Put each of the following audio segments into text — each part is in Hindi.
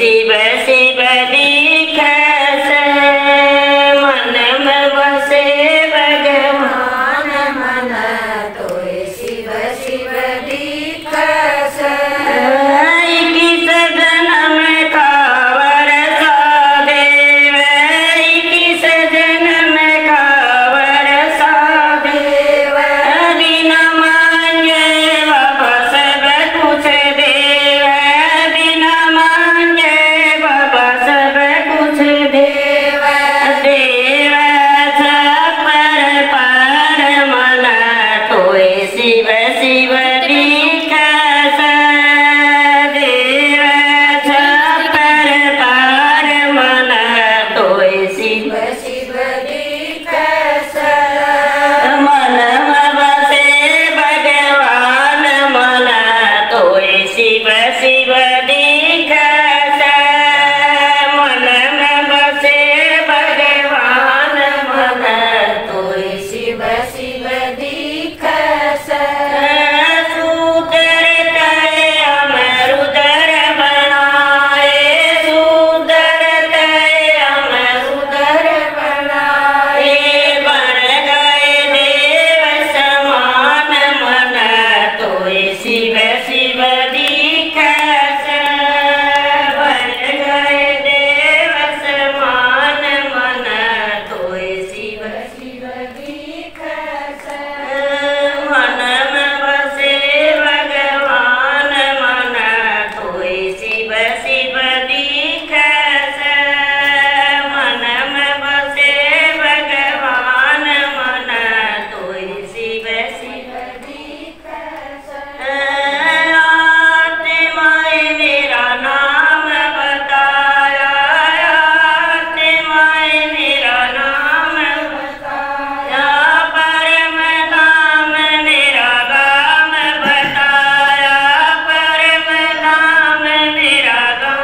शिव शिव दीखस मन में बसे भगवान मन तोय शिव शिव दीखस की सदन में कावर सा देव की सदन में कावर सा देव बिना मांगे बाबा सब कुछ देव बिना मांगे बाबा सब कुछ देव देव पर मन तोय शिव शिव दीखस देव पर मन तोय शिव शिव दीखस मन में बसे भगवान मन तोय शिव शिव दीखस मन में बसे भगवान मन तोय शिव शिव दीखस सूदर तय अमरुदर बनाए सूदर तय अमरुदर बनाए बन गए देव समान मन तोय शिव शिव दीखस बन गए देव समान मन तोय शिव शिव दीखस मन में बसे भगवान मन तोय शिव शिव दीखस मन में बसे भगवान मन तोय शिव शिव दीखस आत्माए मेरा नाम बताया आत्माए मेरा नाम बताया परम धाम मेरा गाम बताया परम धाम मेरा गाम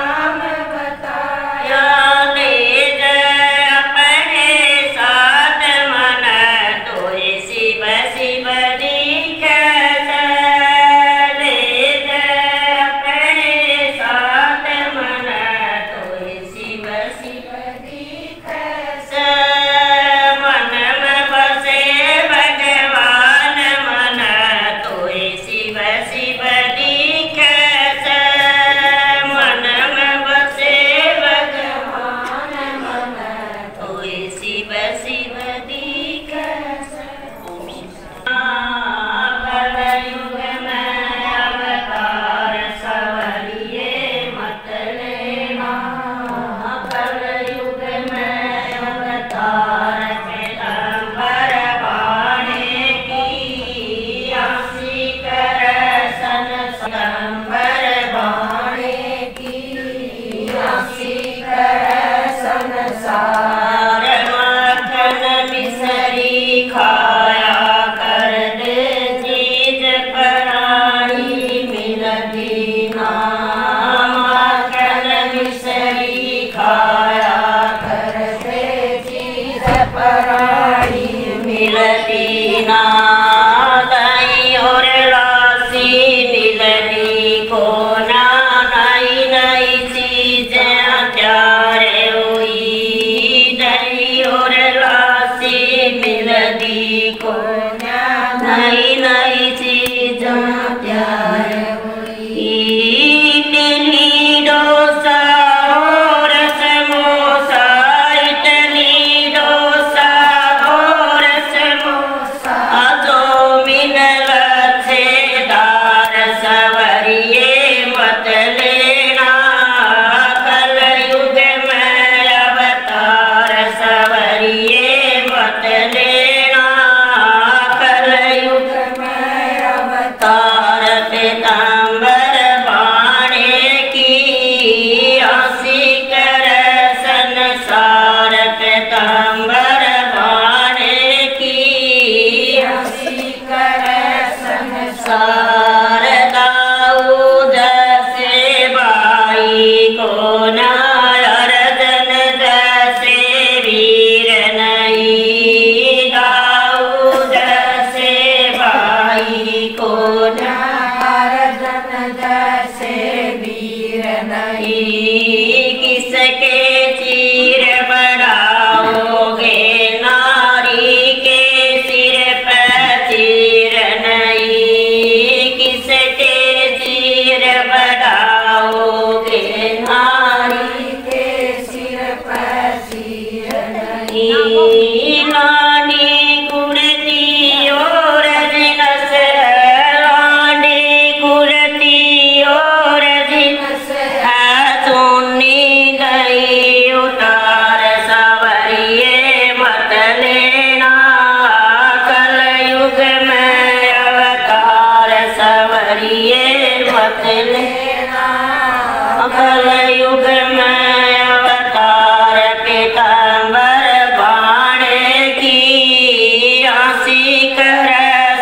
किसके चीर बढ़ाओगे, नारी के सिर पर चीर नहीं, किसके चीर बढ़ाओगे, नारी के सिर पर चीर नहीं। लाडी कुर्ती और जिनस, लाडी कुर्ती और जिनस है, सुनी गई उतार सवरिये मत लेना, कलयुग में अवतार सवरिये मत लेना, कलयुग में अवतार पीताम्बर बाणे की, आसी कर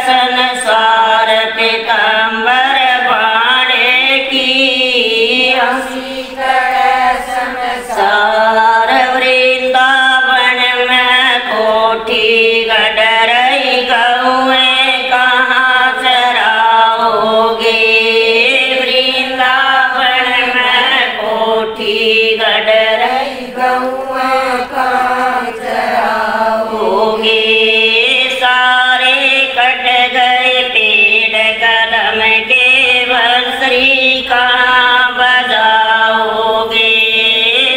संसार पीताम्बर बाणे की, आसी कर संसार। वृंदावन में कोठी गडरई गौएं कहाँ चराओगे, वृंदावन में कोठी गडरई गौएं कहाँ चराओगे। सारे कट गए पेड़ कदम के, बंसरी कहाँ बजाओगे,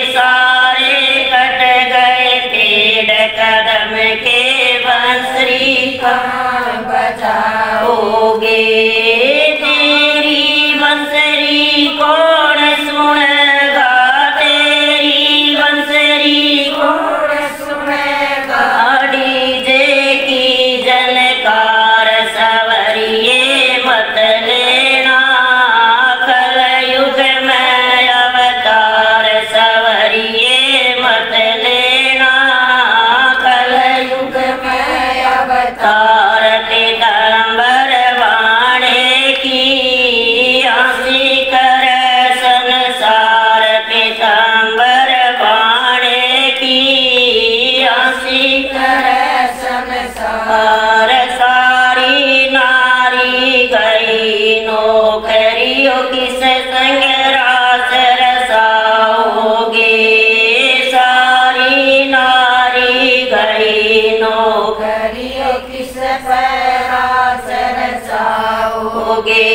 सारे कट गए पेड़ कदम के, बंसरी कहाँ बजाओगे। तेरी बंसरी कौन सुनेगा, तेरी बंसरी कौन सुनेगा, डीजे की जनकार सवरिये मत लेना, कलयुग में अवतार सवरिये मत लेना, कलयुग में अवतार पीताम्बर बाणे की, आसी कर संसार पीताम्बर बाणे की, आसी कर संसार। सारी नारी गई नौकरियों किस संग रास रसाओगे, सारी नारी गई नौकरियों किस पर रास रसाओगे।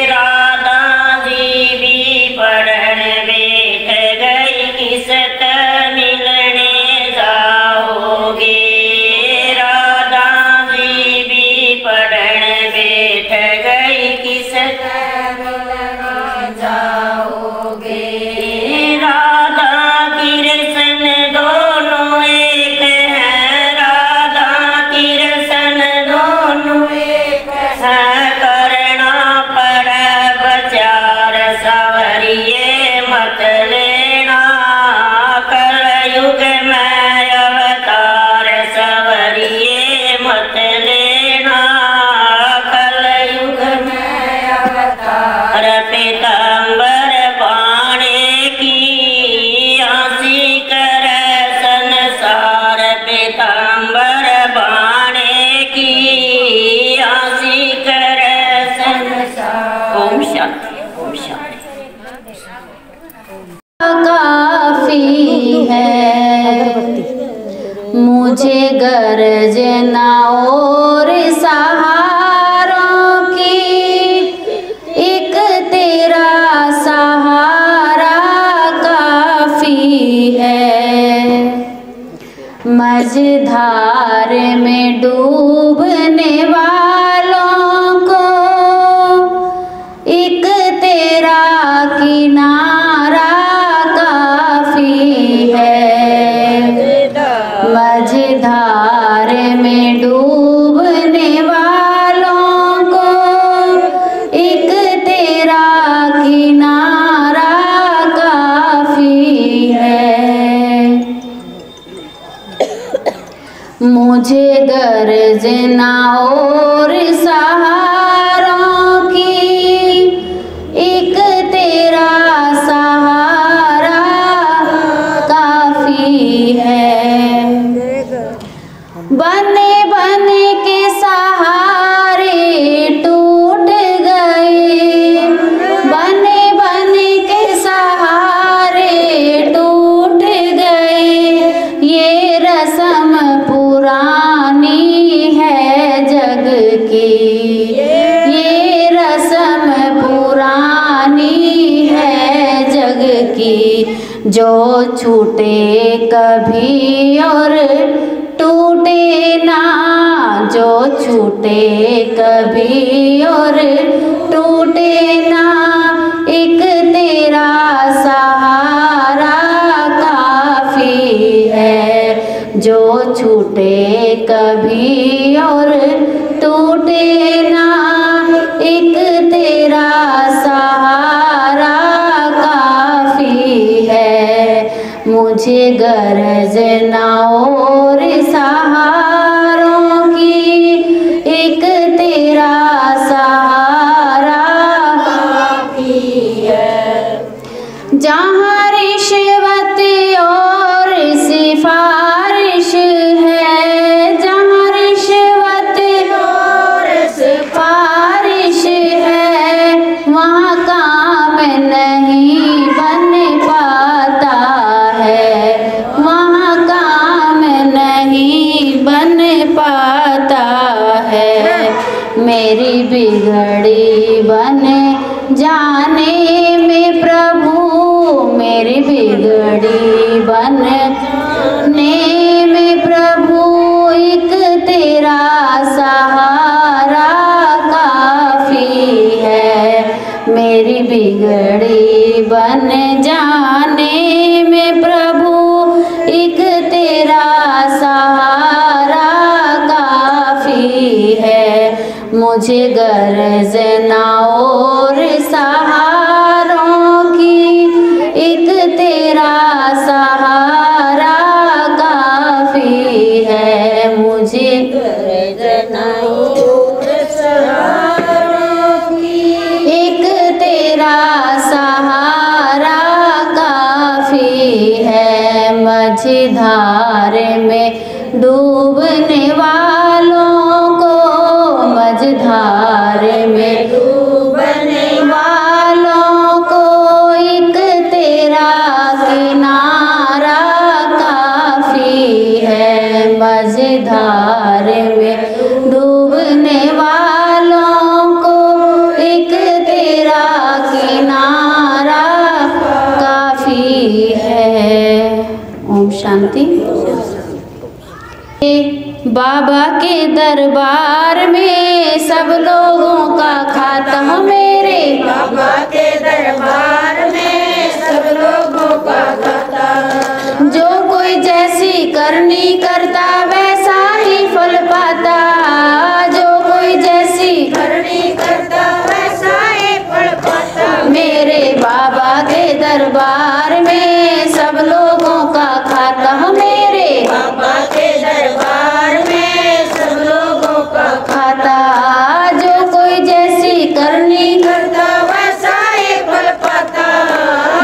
राधा जी भी पढ़न बैठ गई, किस मिलने जाओगे, राधा जी भी पढ़न बैठ गई, किस मिलने जाओगे। राधा कृष्ण दोनों एक हैं, राधा कृष्ण दोनों एक हैं, करना पड़ा बचार सवरिये मत लेना, कलयुग में अवतार सवरिये मत लेना, कलयुग में अवतार पीताम्बर बाणे की, आसी कर संसार पीताम्बर बाणे की, आसी कर संसार। ओम शांति, ओम शांति। काफी है मुझे गर्जना और सहारों की, एक तेरा सहारा काफी है। मझधार में डूबने वालों को एक तेरा किनारा काफी है। मझधार में डूबने वालों को एक तेरा किनारा काफी है। मुझे गर्जना और सहारों की एक तेरा सहारा काफी है। बने बने के सहारे टूट गए, बने बने के सहारे सही, जो छूटे कभी और टूटे ना, जो छूटे कभी और टूटे ना, एक तेरा सहारा काफी है, जो छूटे कभी और टूटे ना, एक तेरा सहारा काफी है, मुझे गरज ना और सहारों की, एक तेरा सहारा काफी है। जहाँ रिश्वत और सिफारिश है, जहाँ रिश्वत और सिफारिश है, वहाँ काम नहीं बन पाता है, वहाँ काम नहीं बन पाता है। मेरी बिगड़ी बन जाने में प्रभु, मेरी बिगड़ी बनने में प्रभु, एक तेरा सहारा काफी है, मेरी बिगड़ी बन जाने में प्रभु, एक तेरा सहारा काफी है, मुझे गरज ना और सहारों की, एक तेरा सहारा काफी है, मुझे गरज ना और सहारों की, एक तेरा सहारा काफी है। मझधार में डूबने वालों को, मझधार में डूबने वालों को, एक तेरा किनारा काफी है, मझधार में डूबने वालों को, एक तेरा किनारा काफी है। ओम शांति। बाबा के दरबार में सब लोगों का खाता, मेरे बाबा के दरबार में सब लोगों का खाता, जो कोई जैसी करनी करता वैसा ही फल पाता, जो कोई जैसी करनी करता वैसा ही फल पाता। मेरे बाबा के दरबार में सब लोगों का खाता, मेरे बाबा के दरबार में सब लोगों का खाता, जो कोई जैसी करनी करता वैसा ही फल पाता,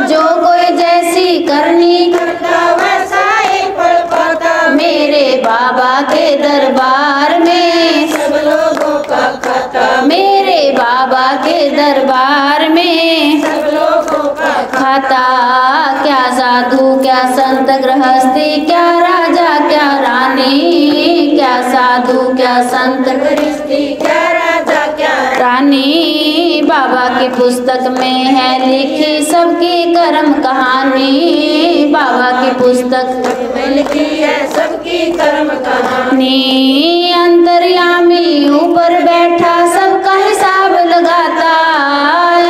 जो कोई जैसी करनी करता वैसा ही फल पाता। मेरे बाबा के दरबार में सब लोगों का खाता, मेरे बाबा के दरबार में सब लोगों का खाता, क्या साधु क्या संत गृहस्थी, क्या राजा क्या रानी, क्या साधु क्या संत गृहस्थी, क्या राजा क्या रानी, बाबा की पुस्तक में है लिखी सबकी कर्म कहानी, बाबा की पुस्तक में लिखी है सबकी कर्म कहानी। अंतर्यामी ऊपर बैठा सबका हिसाब लगाता,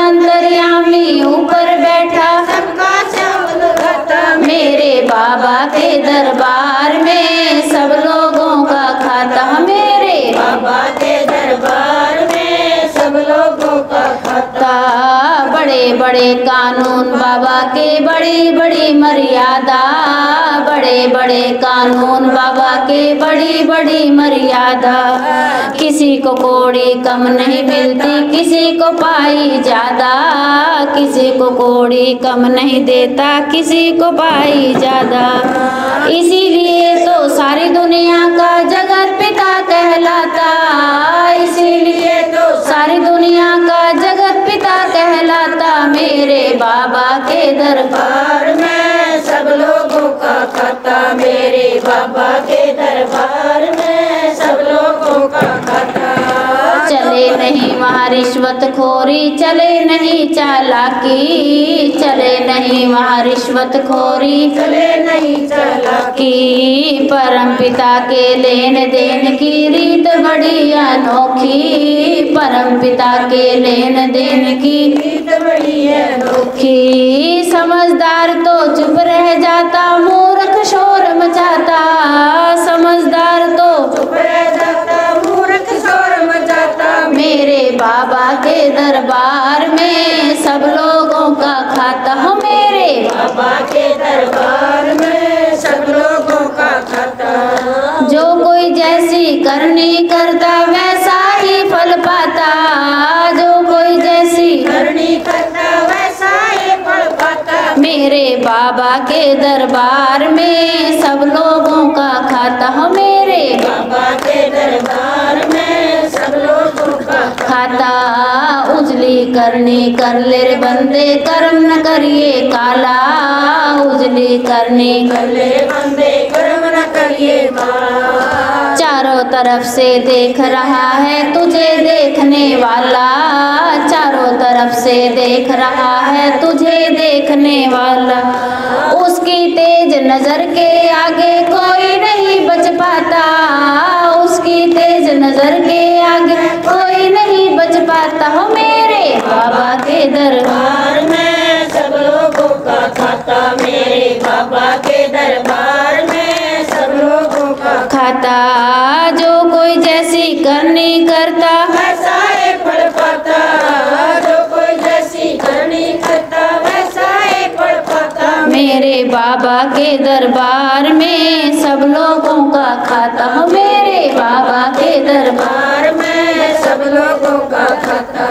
अंतर्यामी ऊपर बैठा सबका हिसाब लगाता। मेरे बाबा के दरबार में सब लोगों का खाता, मेरे बाबा के दरबार में सब लोगों का खाता। बड़े बड़े कानून बाबा के, बड़ी बड़ी मर्यादा, बड़े बड़े कानून बाबा के, बड़ी बड़ी मर्यादा, किसी को कोड़ी कम नहीं मिलती, किसी को पाई ज्यादा, किसी को कोड़ी कम नहीं देता, किसी को पाई ज्यादा, इसीलिए तो सारी दुनिया का जगत पिता कहलाता, इसीलिए तो सारी दुनिया का जगत पिता कहलाता, मेरे बाबा के दरबार में सब लोगों का खाता, मेरे बाबा के दरबार में सब लोगों का खाता। चले नहीं वहाँ रिश्वत खोरी, चले नहीं चालाकी, चले नहीं वहाँ रिश्वत खोरी, चले नहीं चालाकी। परम पिता के लेन देन की रीत बड़ी अनोखी, परम पिता के लेन देन की रीत बड़ी अनोखी। समझदार तो चुप रह जाता, मूर्ख शोर मचाता, समझदार तो चुप रह जाता, मूर्ख शोर मचाता। मेरे बाबा के दरबार में सब लोगों का खाता हो, मेरे बाबा के दरबार में सब लोगों का खाता। जो कोई जैसी करनी करता वैसा ही फल पाता, जो कोई जैसी करनी करता वैसा ही फल पाता। मेरे बाबा के दरबार में सब लोगों का खाता हो, मेरे बाबा के दरबार में सब लोगों का खाता। उजली करनी कर ले रे बंदे, कर्म न करिए काला, उजली करनी कर ले बंदे, कर्म न करिए काला। चारों तरफ से देख रहा है तुझे देखने वाला, चारों तरफ से देख रहा है तुझे देखने वाला। उसकी तेज नजर के आगे कोई नहीं बच पाता, उसकी तेज नजर के आगे कोई नहीं बच पाता हो, मेरे बाबा के दरबार में सब लोगों का खाता। मेरे बाबा के दरबार में सब लोगों का खाता। जो कोई जैसी करनी करता वैसा ही फल पाता, जो कोई जैसी करनी करता वैसा ही फल पाता। मेरे बाबा के दरबार में सब लोगों का खाता हो, मेरे बाबा के दरबार में सब लोगों का खाता।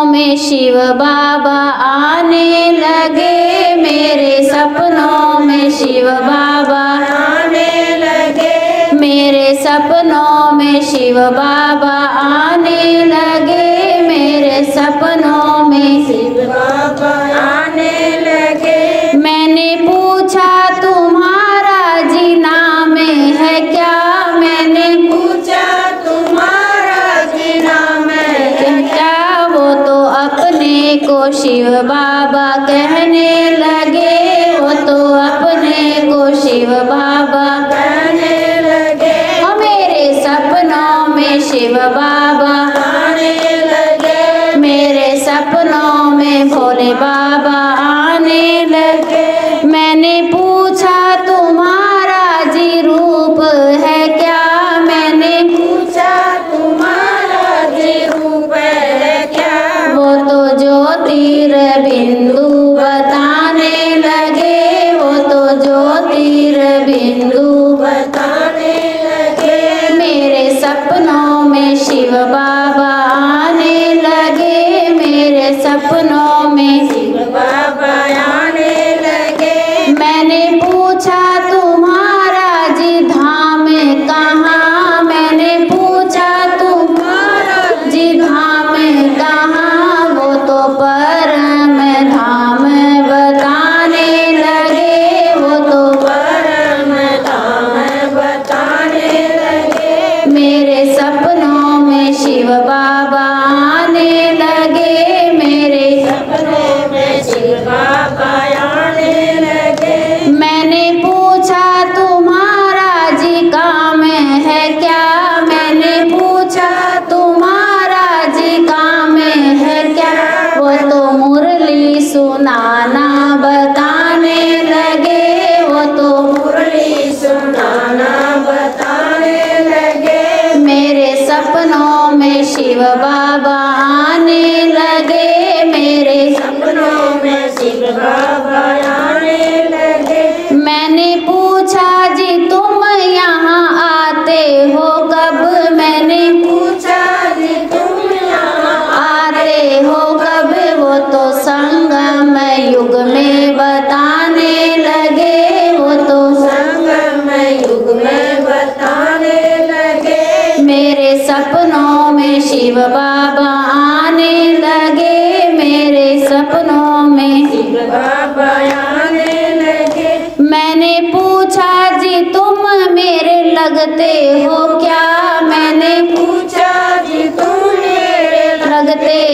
में शिव बाबा आने लगे, मेरे सपनों में शिव बाबा आने लगे, मेरे सपनों में शिव बाबा आने लगे, मेरे सपनों में शिव बाबा आने लगे। मैंने पूछा तुम्हारा जी नाम है क्या, मैंने पूछा तुम्हारा जी नाम है क्या, वो तो अपने को शिव बाबा कहने लगे, वो तो अपने को शिव बाबा कहने लगे। मेरे सपनों में शिव बाबा आने लगे, मेरे सपनों में भोले बाबा आने लगे। मैंने पूछा तुम्हारा जी रूप है क्या, मैंने पूछा तुम्हारा जी रूप है क्या, वो तो ज्योतिर बिंदु बताने लगे, वो तो ज्योतिर बिंदु बताने लगे। मेरे सपनों में शिव बाबा आने लगे, मेरे सपनों में शिव बाबा आने लगे। मैंने पूछा तुम्हारा जी धाम कहाँ, मैंने पूछा तुम्हारा जी धाम कहाँ, वो तो परम धाम बताने लगे, वो तो परम धाम बताने लगे। मेरे सपनों में शिव बाबा आने लगे, मेरे सपनों में शिव बाबा आने लगे। मैंने पूछा तुम्हारा जी काम है क्या, मैंने पूछा तुम्हारा जी काम है क्या, वो तो मुरली सुनाना बताने लगे, वो तो मुरली सुनाना बताने लगे। मेरे सपनों में शिव बाबा आने लगे, मेरे सपनों में शिव बाबा आने लगे। मैंने पूछा जी तुम यहाँ आते हो कब, मैंने पूछा जी तुम यहाँ आते हो कब, वो तो संगम युग में बताने लगे, वो तो संगम युग में बताने लगे। मेरे सपनों में शिव बाबा आने लगे, मेरे सपनों में शिव बाबा आने लगे। मैंने पूछा जी तुम मेरे लगते हो क्या, मैंने पूछा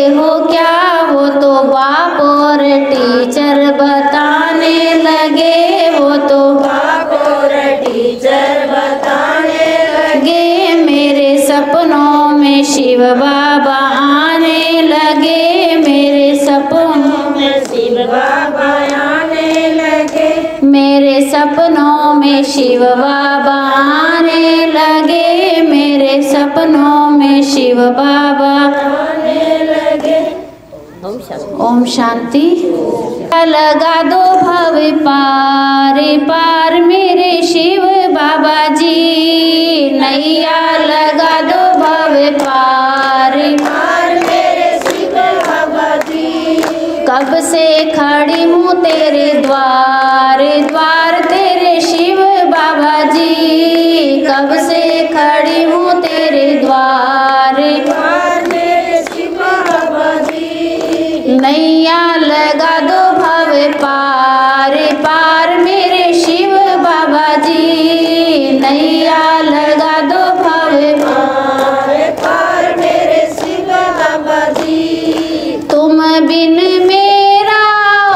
हो क्या, वो तो बाप और टीचर बताने लगे, वो तो बाप और टीचर बताने लगे। मेरे सपनों में शिव बाबा आने लगे, मेरे सपनों में शिव बाबा आने लगे, मेरे सपनों में शिव बाबा आने लगे, मेरे सपनों में शिव बाबा आने लगे। ओम शांति। लगा दो भव पार पार मेरे शिव बाबा जी, नैया लगा दो भव पार पार मेरे शिव बाबा जी। कब से खड़ी हूँ तेरे द्वार द्वार तेरे शिव बाबा जी, कब से खड़ी हूँ तेरे द्वार पार मेरे शिव बाबा जी। नैया लगा दो भव पार पार मेरे शिव बाबा जी, नैया लगा दो भव पार पार मेरे शिव बाबा जी। तुम बिन मेरा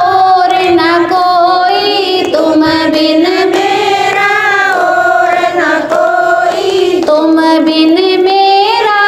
और न कोई, तुम बिन मेरा और न कोई, तुम बिन मेरा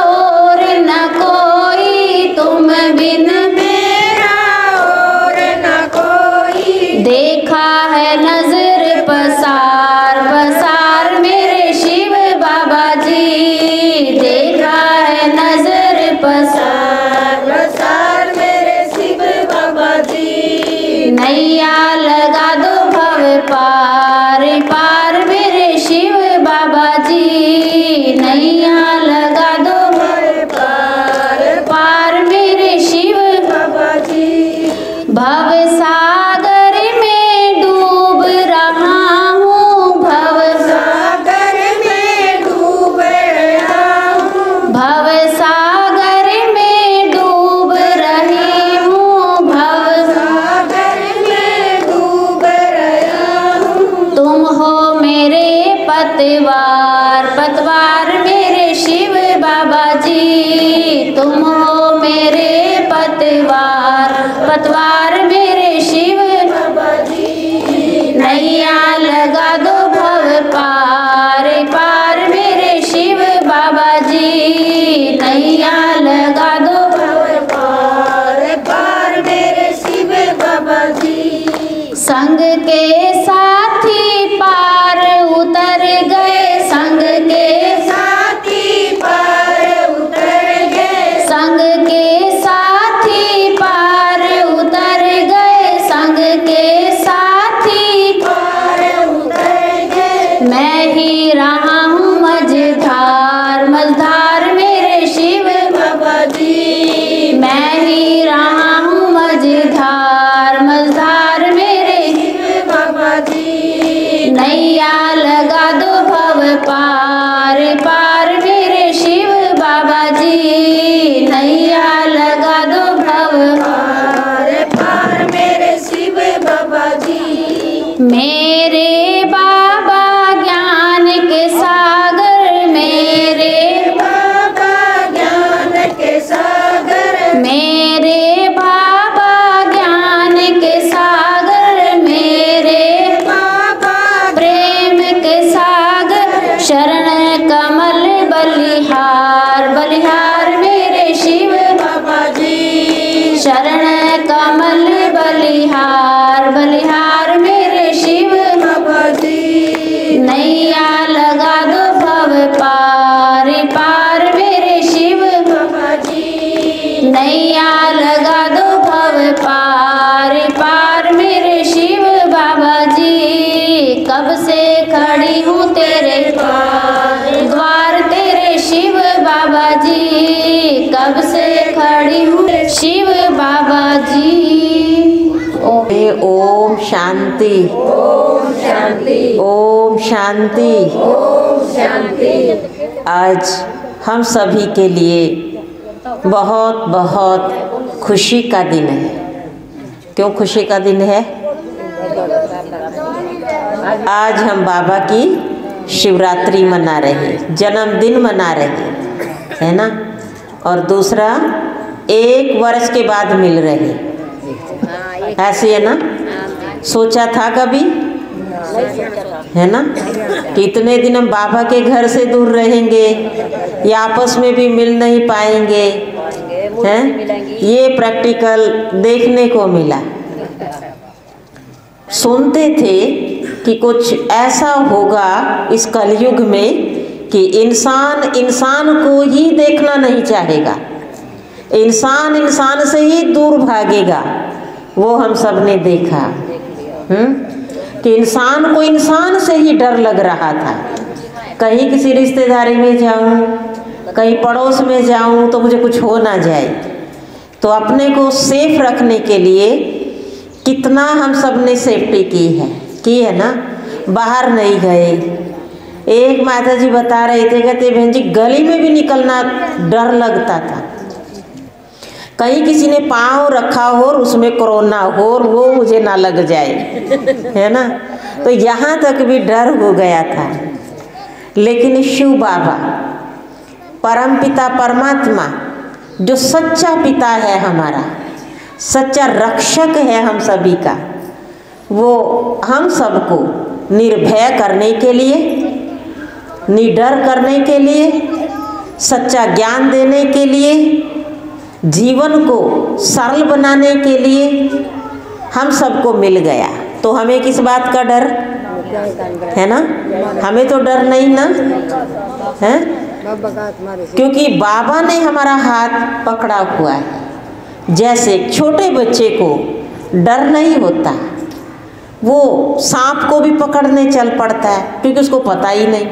और न कोई, तुम बिन मेरा और न कोई। देखा है नजर पसार पसार मेरे शिव बाबा जी, देखा है नजर पसार प्रसार मेरे शिव बाबा जी। नैया लगा दो भव पार पार मेरे शिव बाबा जी, नैया लगा दो भव पार पार मेरे शिव बाबा जी। भव सागर में डूब रहा हूँ, भव सागर में डूब रहा हूँ, भव सागर में डूब रही हूँ, भव सागर में डूब रहा हूँ। तुम हो मेरे पतवार पतवार मेरे शिव बाबा जी, तुम हो मेरे पतवार पतवार मेरे शिव बाबा जी। नैया लगा दो भव पार पार मेरे शिव बाबा जी, नैया लगा दो भव पार पार मेरे शिव बाबा जी। संग के साथी पार उतर गए, संग के साथी पार उतर गए, संग के साथी पार उतर गए, संग के साथी पार उतर गए। मैं ही रहा हूँ मझधार मझधार मेरे शिव बाबा जी। मैं ही रहा हूँ मझधार मझधार मेरे शिव बाबा जी। नैया लगा दो भव पार पार मेरे शिव बाबा जी, नैया लगा दो भव पार पार मेरे शिव बाबा जी। मेरे बाबा ज्ञान के सागर, मेरे बाबा ज्ञान के सागर, मेरे बाबा ज्ञान के सागर, मेरे बाबा प्रेम के सागर, शरण कमल बलिहार बलिहार मेरे शिव बाबा जी। शरण कमल बलिहार बलिहार मेरे शिव बाबा जी। नैया लगा दो भव पार पार मेरे शिव बाबा जी। नैया लगा दो भव पार पार मेरे शिव बाबा जी, कब से खड़ी हूँ तेरे द्वार तेरे शिव बाबा जी, कब से खड़ी हूँ शिव बाबा जी। ओम शांति, ओम शांति, ओम शांति। ओम शांति। आज हम सभी के लिए बहुत बहुत खुशी का दिन है। क्यों खुशी का दिन है? आज हम बाबा की शिवरात्रि मना रहे, जन्मदिन मना रहे, है ना। और दूसरा 1 वर्ष के बाद मिल रहे, ऐसे है ना? सोचा था कभी, है ना, कि इतने दिन हम बाबा के घर से दूर रहेंगे या आपस में भी मिल नहीं पाएंगे, हैं? ये प्रैक्टिकल देखने को मिला। सुनते थे कि कुछ ऐसा होगा इस कलयुग में कि इंसान इंसान को ही देखना नहीं चाहेगा, इंसान इंसान से ही दूर भागेगा। वो हम सब ने देखा कि इंसान को इंसान से ही डर लग रहा था। कहीं किसी रिश्तेदारी में जाऊं, कहीं पड़ोस में जाऊं तो मुझे कुछ हो ना जाए। तो अपने को सेफ रखने के लिए कितना हम सब ने सेफ्टी की है ना, बाहर नहीं गए। एक माता जी बता रहे थे, कहते बहन जी गली में भी निकलना डर लगता था, कहीं किसी ने पाँव रखा हो और उसमें कोरोना हो और वो मुझे ना लग जाए, है ना। तो यहाँ तक भी डर हो गया था। लेकिन शिव बाबा परम पिता परमात्मा जो सच्चा पिता है हमारा, सच्चा रक्षक है हम सभी का, वो हम सबको निर्भय करने के लिए, निडर करने के लिए, सच्चा ज्ञान देने के लिए, जीवन को सरल बनाने के लिए हम सबको मिल गया। तो हमें किस बात का डर है ना? हमें तो डर नहीं ना है, क्योंकि बाबा ने हमारा हाथ पकड़ा हुआ है। जैसे छोटे बच्चे को डर नहीं होता, वो सांप को भी पकड़ने चल पड़ता है क्योंकि उसको पता ही नहीं,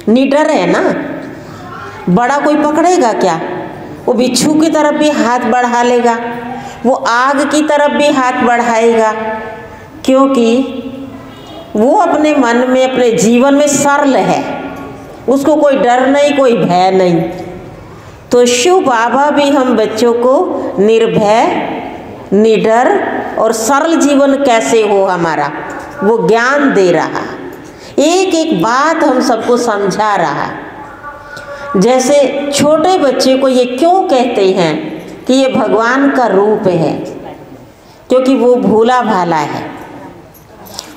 निडर है ना। बड़ा कोई पकड़ेगा क्या? वो बिच्छू की तरफ भी हाथ बढ़ा लेगा, वो आग की तरफ भी हाथ बढ़ाएगा, क्योंकि वो अपने मन में, अपने जीवन में सरल है, उसको कोई डर नहीं, कोई भय नहीं। तो शिव बाबा भी हम बच्चों को निर्भय, निडर और सरल जीवन कैसे हो हमारा, वो ज्ञान दे रहा, एक एक बात हम सबको समझा रहा। जैसे छोटे बच्चे को ये क्यों कहते हैं कि ये भगवान का रूप है? क्योंकि वो भोला भाला है,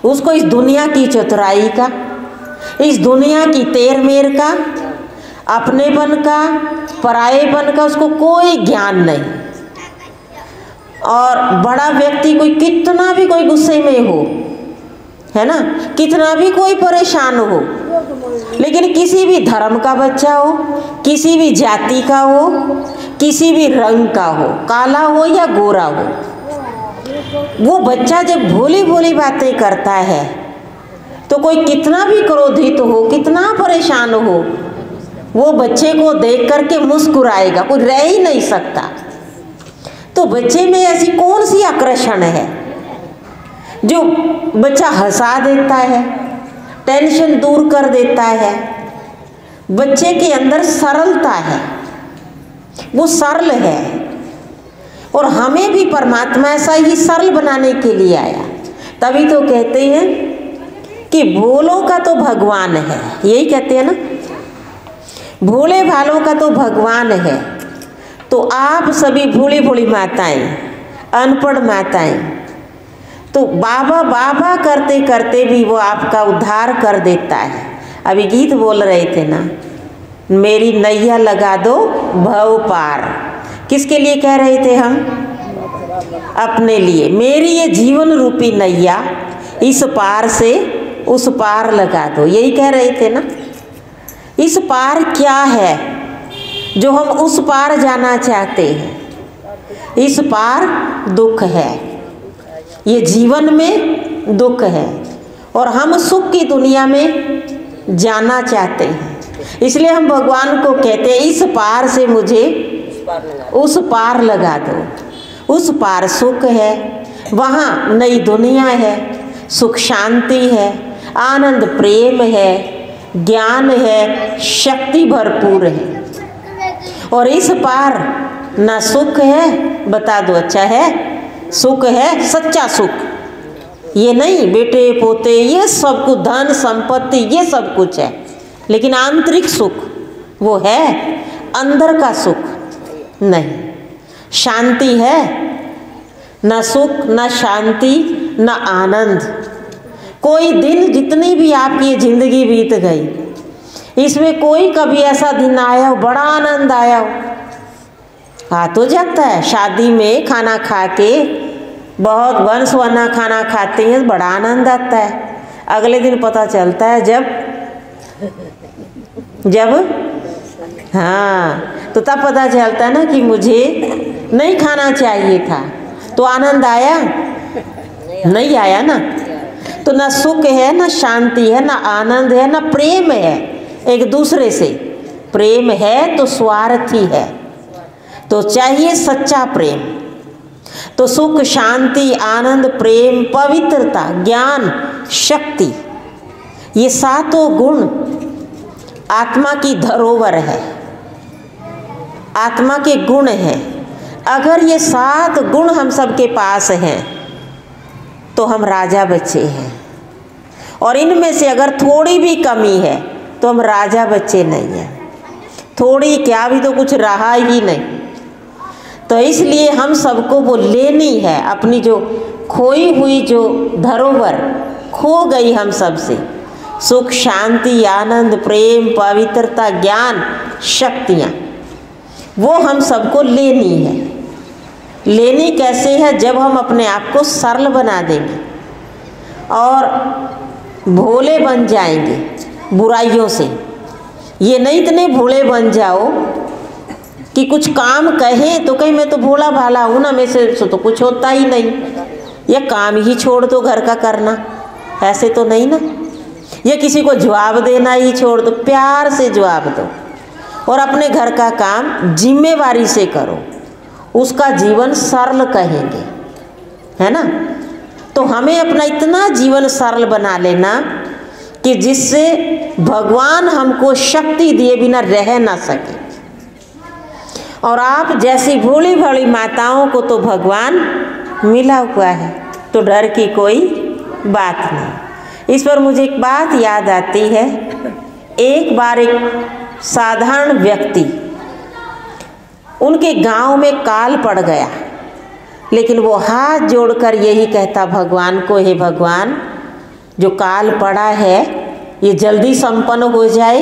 उसको इस दुनिया की चतुराई का, इस दुनिया की तेर मेर का, अपनेपन का, परायेपन का उसको कोई ज्ञान नहीं। और बड़ा व्यक्ति कोई कितना भी कोई गुस्से में हो, है ना, कितना भी कोई परेशान हो, लेकिन किसी भी धर्म का बच्चा हो, किसी भी जाति का हो, किसी भी रंग का हो, काला हो या गोरा हो, वो बच्चा जब भोली भोली बातें करता है तो कोई कितना भी क्रोधित हो, कितना परेशान हो, वो बच्चे को देख करके मुस्कुराएगा, कोई रह ही नहीं सकता। तो बच्चे में ऐसी कौन सी आकर्षण है जो बच्चा हंसा देता है, टेंशन दूर कर देता है? बच्चे के अंदर सरलता है, वो सरल है। और हमें भी परमात्मा ऐसा ही सरल बनाने के लिए आया। तभी तो कहते हैं कि भोलों का तो भगवान है, यही कहते हैं ना, भोले भालों का तो भगवान है। तो आप सभी भोली भोली माताएं, अनपढ़ माताएं, तो बाबा बाबा करते करते भी वो आपका उद्धार कर देता है। अभी गीत बोल रहे थे ना, मेरी नैया लगा दो भव पार। किसके लिए कह रहे थे हम? अपने लिए। मेरी ये जीवन रूपी नैया इस पार से उस पार लगा दो, यही कह रहे थे ना। इस पार क्या है जो हम उस पार जाना चाहते हैं? इस पार दुख है, ये जीवन में दुख है और हम सुख की दुनिया में जाना चाहते हैं। इसलिए हम भगवान को कहते हैं इस पार से मुझे उस पार लगा दो। उस पार सुख है, वहाँ नई दुनिया है, सुख शांति है, आनंद प्रेम है, ज्ञान है, शक्ति भरपूर है। और इस पार ना सुख है, बता दो अच्छा है, सुख है सच्चा सुख, ये नहीं बेटे पोते ये सब कुछ, धन संपत्ति ये सब कुछ है, लेकिन आंतरिक सुख वो है, अंदर का सुख नहीं। शांति है, न सुख, न शांति, न आनंद। कोई दिन जितनी भी आपकी ये जिंदगी बीत गई, इसमें कोई कभी ऐसा दिन आया हो बड़ा आनंद आया हो? आ तो जाता है, शादी में खाना खा के बहुत वंशवाना खाना खाते हैं, बड़ा आनंद आता है। अगले दिन पता चलता है जब हाँ, तो तब पता चलता है ना कि मुझे नहीं खाना चाहिए था। तो आनंद आया? नहीं आया ना। तो ना सुख है, ना शांति है, ना आनंद है, ना प्रेम है एक दूसरे से। प्रेम है तो स्वार्थी है, तो चाहिए सच्चा प्रेम। तो सुख, शांति, आनंद, प्रेम, पवित्रता, ज्ञान, शक्ति, ये सातों गुण आत्मा की धरोहर है, आत्मा के गुण हैं। अगर ये 7 गुण हम सबके पास हैं तो हम राजा बच्चे हैं, और इनमें से अगर थोड़ी भी कमी है तो हम राजा बच्चे नहीं हैं। थोड़ी क्या, भी तो कुछ रहा ही नहीं। तो इसलिए हम सबको वो लेनी है, अपनी जो खोई हुई जो धरोहर खो गई हम सबसे, सुख, शांति, आनंद, प्रेम, पवित्रता, ज्ञान, शक्तियाँ, वो हम सबको लेनी है। लेनी कैसे है? जब हम अपने आप को सरल बना देंगे और भोले बन जाएंगे बुराइयों से। ये नहीं इतने भोले बन जाओ कि कुछ काम कहें तो कहीं मैं तो भोला भाला हूँ ना, मेरे से तो कुछ होता ही नहीं, या काम ही छोड़ दो घर का करना, ऐसे तो नहीं ना। या किसी को जवाब देना ही छोड़ दो, प्यार से जवाब दो और अपने घर का काम जिम्मेवारी से करो, उसका जीवन सरल कहेंगे, है ना। तो हमें अपना इतना जीवन सरल बना लेना कि जिससे भगवान हमको शक्ति दिए बिना रह ना सके। और आप जैसी भोली भाली माताओं को तो भगवान मिला हुआ है, तो डर की कोई बात नहीं। इस पर मुझे एक बात याद आती है। एक बार एक साधारण व्यक्ति, उनके गांव में काल पड़ गया, लेकिन वो हाथ जोड़कर यही कहता भगवान को, हे भगवान, जो काल पड़ा है ये जल्दी संपन्न हो जाए,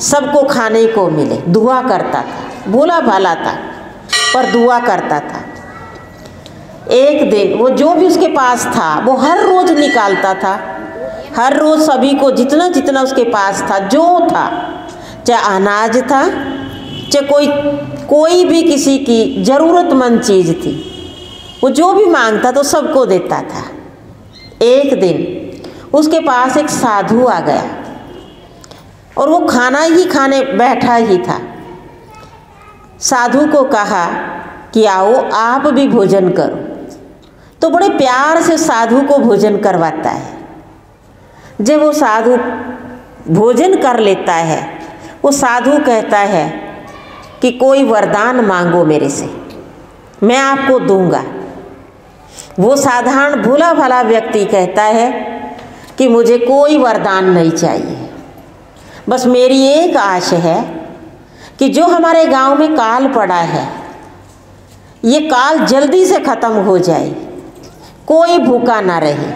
सबको खाने को मिले। दुआ करता था, भोला भाला था पर दुआ करता था। एक दिन वो जो भी उसके पास था वो हर रोज निकालता था, हर रोज सभी को जितना जितना उसके पास था, जो था, चाहे अनाज था, चाहे कोई भी किसी की ज़रूरतमंद चीज़ थी, वो जो भी मांगता तो सबको देता था। एक दिन उसके पास एक साधु आ गया और वो खाना ही खाने बैठा ही था। साधु को कहा कि आओ आप भी भोजन करो, तो बड़े प्यार से साधु को भोजन करवाता है। जब वो साधु भोजन कर लेता है, वो साधु कहता है कि कोई वरदान मांगो मेरे से, मैं आपको दूंगा। वो साधारण भोला भाला व्यक्ति कहता है कि मुझे कोई वरदान नहीं चाहिए, बस मेरी एक आश है कि जो हमारे गांव में काल पड़ा है, ये काल जल्दी से ख़त्म हो जाए, कोई भूखा ना रहे।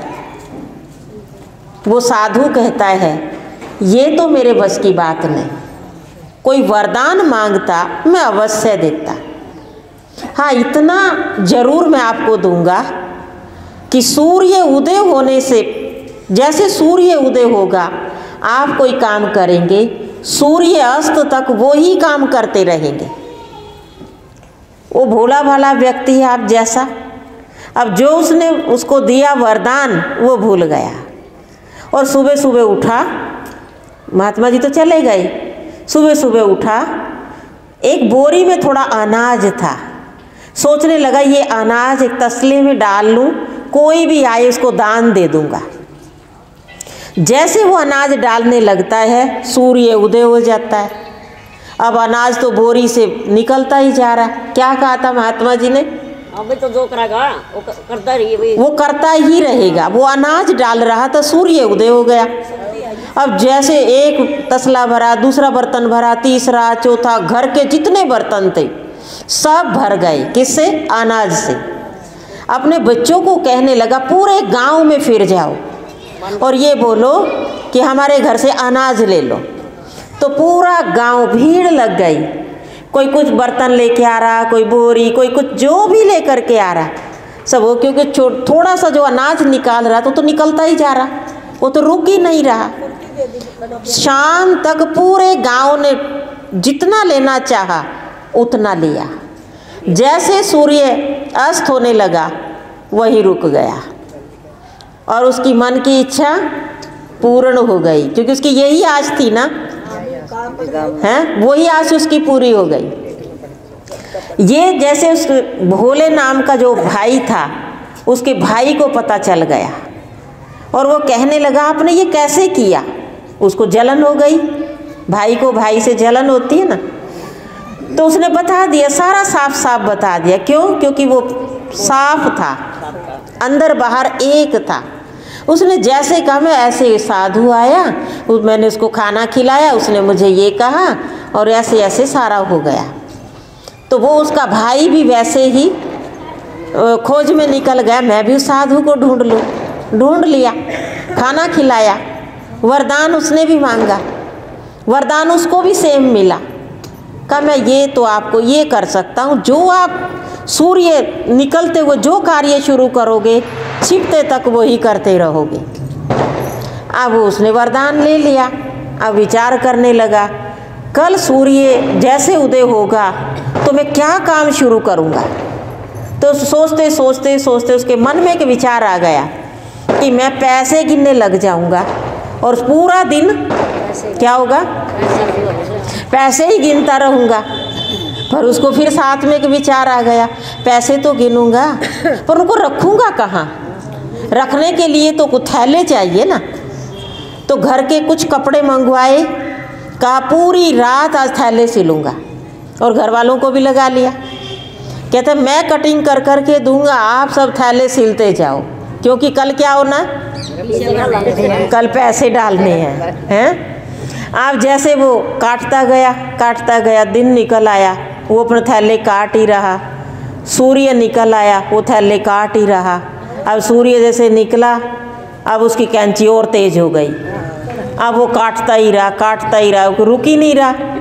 वो साधु कहता है ये तो मेरे बस की बात नहीं, कोई वरदान मांगता मैं अवश्य देता। हाँ, इतना जरूर मैं आपको दूंगा कि सूर्य उदय होने से, जैसे सूर्य उदय होगा आप कोई काम करेंगे, सूर्य अस्त तक वो ही काम करते रहेंगे। वो भोला भाला व्यक्ति है आप जैसा। अब जो उसने उसको दिया वरदान वो भूल गया, और सुबह सुबह उठा, महात्मा जी तो चले गए, सुबह सुबह उठा, एक बोरी में थोड़ा अनाज था, सोचने लगा ये अनाज एक तसले में डाल लूँ, कोई भी आए उसको दान दे दूँगा। जैसे वो अनाज डालने लगता है सूर्य उदय हो जाता है। अब अनाज तो बोरी से निकलता ही जा रहा। क्या कहा था महात्मा जी ने? अभी तो जो करेगा वो करता रहिए, वो करता ही रहेगा। वो अनाज डाल रहा था, सूर्य उदय हो गया। अब जैसे एक तसला भरा, दूसरा बर्तन भरा, तीसरा, चौथा, घर के जितने बर्तन थे सब भर गए। किससे? अनाज से। अपने बच्चों को कहने लगा पूरे गांव में फिर जाओ और ये बोलो कि हमारे घर से अनाज ले लो। तो पूरा गांव भीड़ लग गई, कोई कुछ बर्तन लेके आ रहा, कोई बोरी, कोई कुछ जो भी लेकर के आ रहा सब वो, क्योंकि थोड़ा सा जो अनाज निकाल रहा तो निकलता ही जा रहा, वो तो रुक ही नहीं रहा। शाम तक पूरे गांव ने जितना लेना चाहा उतना लिया। जैसे सूर्य अस्त होने लगा वही रुक गया और उसकी मन की इच्छा पूर्ण हो गई, क्योंकि उसकी यही आस थी ना, हैं, वही आस उसकी पूरी हो गई। ये जैसे उस भोले नाम का जो भाई था उसके भाई को पता चल गया और वो कहने लगा आपने ये कैसे किया। उसको जलन हो गई, भाई को भाई से जलन होती है ना, तो उसने बता दिया, सारा साफ साफ बता दिया। क्यों? क्योंकि वो साफ था, अंदर बाहर एक था। उसने जैसे कहा मैं ऐसे साधु आया, मैंने उसको खाना खिलाया, उसने मुझे ये कहा और ऐसे ऐसे सारा हो गया। तो वो उसका भाई भी वैसे ही खोज में निकल गया, मैं भी उस साधु को ढूंढ लूँ। ढूंढ लिया, खाना खिलाया, वरदान उसने भी मांगा, वरदान उसको भी सेम मिला। कहा मैं ये तो आपको ये कर सकता हूँ, जो आप सूर्य निकलते हुए जो कार्य शुरू करोगे छिपते तक वही करते रहोगे। अब उसने वरदान ले लिया। अब विचार करने लगा कल सूर्य जैसे उदय होगा तो मैं क्या काम शुरू करूँगा। तो सोचते सोचते सोचते उसके मन में एक विचार आ गया कि मैं पैसे गिनने लग जाऊँगा और पूरा दिन क्या होगा, पैसे ही गिनता रहूँगा। पर उसको फिर साथ में एक विचार आ गया, पैसे तो गिनूंगा पर उनको रखूँगा कहाँ। रखने के लिए तो कुछ थैले चाहिए ना। तो घर के कुछ कपड़े मंगवाए, कहा पूरी रात आज थैले सिलूँगा और घर वालों को भी लगा लिया। कहते मैं कटिंग कर कर के दूँगा, आप सब थैले सिलते जाओ, क्योंकि कल क्या होना, कल पैसे डालने हैं। आप जैसे वो काटता गया, दिन निकल आया, वो अपने थैले काट ही रहा। सूर्य निकल आया, वो थैले काट ही रहा। अब सूर्य जैसे निकला, अब उसकी कैंची और तेज हो गई। अब वो काटता ही रहा, वो रुक ही नहीं रहा।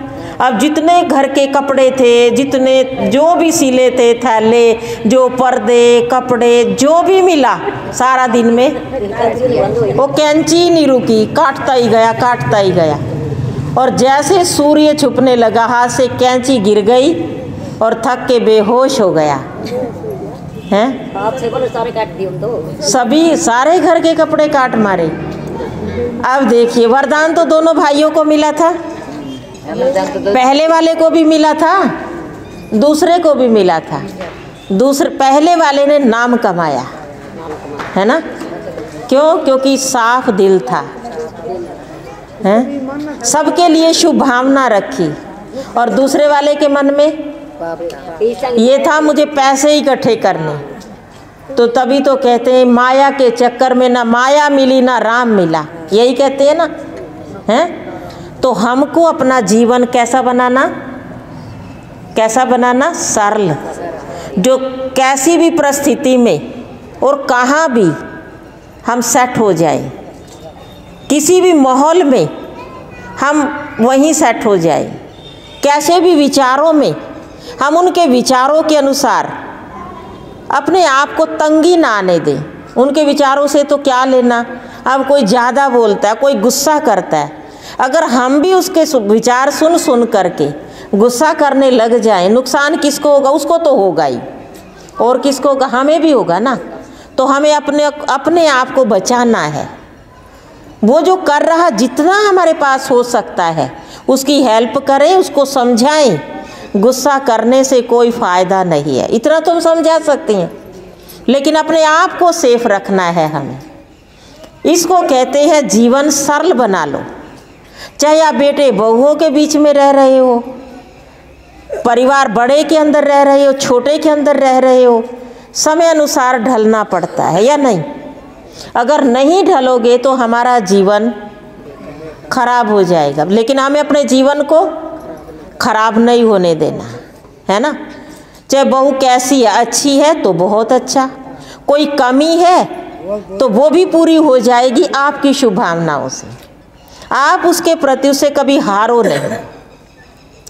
अब जितने घर के कपड़े थे, जितने जो भी सिले थे थैले, जो पर्दे कपड़े जो भी मिला, सारा दिन में वो कैंची नहीं रुकी, काटता ही गया। और जैसे सूर्य छुपने लगा, हाथ से कैंची गिर गई और थक के बेहोश हो गया। हैं? आपसे बोलो सारे काट दिए तो सभी सारे घर के कपड़े काट मारे। अब देखिए वरदान तो दोनों भाइयों को मिला था, पहले वाले को भी मिला था, दूसरे को भी मिला था। पहले वाले ने नाम कमाया, है ना? क्यों? क्योंकि साफ दिल था, हैं? सबके लिए शुभ भावना रखी। और दूसरे वाले के मन में ये था मुझे पैसे इकट्ठे करने। तो तभी तो कहते हैं माया के चक्कर में ना माया मिली ना राम मिला, यही कहते हैं ना, हैं? तो हमको अपना जीवन कैसा बनाना, सरल, जो कैसी भी परिस्थिति में और कहाँ भी हम सेट हो जाए, किसी भी माहौल में हम वहीं सेट हो जाए, कैसे भी विचारों में हम उनके विचारों के अनुसार अपने आप को तंगी ना आने दें। उनके विचारों से तो क्या लेना। अब कोई ज़्यादा बोलता है, कोई गुस्सा करता है, अगर हम भी उसके विचार सुन करके गुस्सा करने लग जाएं, नुकसान किसको होगा? उसको तो होगा ही, और किसको होगा? हमें भी होगा ना। तो हमें अपने आप को बचाना है। वो जो कर रहा जितना हमारे पास हो सकता है उसकी हेल्प करें, उसको समझाएं। गुस्सा करने से कोई फ़ायदा नहीं है, इतना तो हम समझा सकते हैं, लेकिन अपने आप को सेफ रखना है हमें। इसको कहते हैं जीवन सरल बना लो। चाहे आप बेटे बहुओं के बीच में रह रहे हो, परिवार बड़े के अंदर रह रहे हो, छोटे के अंदर रह रहे हो, समय अनुसार ढलना पड़ता है या नहीं? अगर नहीं ढलोगे तो हमारा जीवन खराब हो जाएगा, लेकिन हमें अपने जीवन को खराब नहीं होने देना है ना। चाहे बहू कैसी है, अच्छी है तो बहुत अच्छा, कोई कमी है तो वो भी पूरी हो जाएगी आपकी शुभकामनाओं से। आप उसके प्रति उससे कभी हारो नहीं,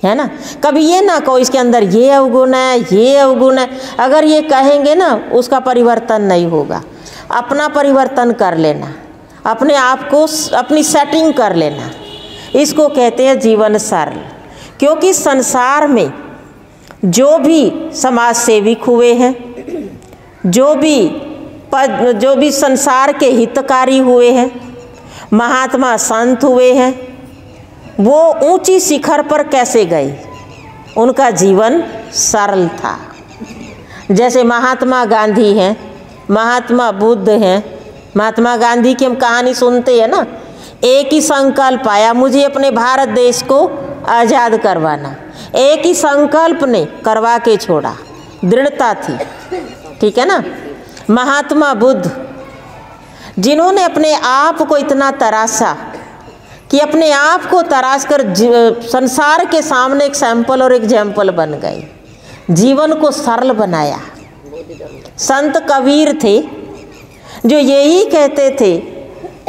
है ना। कभी ये ना कहो इसके अंदर ये अवगुण है, ये अवगुण है। अगर ये कहेंगे ना उसका परिवर्तन नहीं होगा। अपना परिवर्तन कर लेना, अपने आप को अपनी सेटिंग कर लेना, इसको कहते हैं जीवन सरल। क्योंकि संसार में जो भी समाज सेविक हुए हैं, जो भी संसार के हितकारी हुए हैं, महात्मा संत हुए हैं, वो ऊंची शिखर पर कैसे गए? उनका जीवन सरल था। जैसे महात्मा गांधी हैं, महात्मा बुद्ध हैं। महात्मा गांधी की हम कहानी सुनते हैं ना, एक ही संकल्प आया, मुझे अपने भारत देश को आज़ाद करवाना। एक ही संकल्प ने करवा के छोड़ा, दृढ़ता थी, ठीक है ना। महात्मा बुद्ध जिन्होंने अपने आप को इतना तराशा कि अपने आप को तराश कर संसार के सामने एक सैंपल और एग्जाम्पल बन गए, जीवन को सरल बनाया। संत कबीर थे जो यही कहते थे,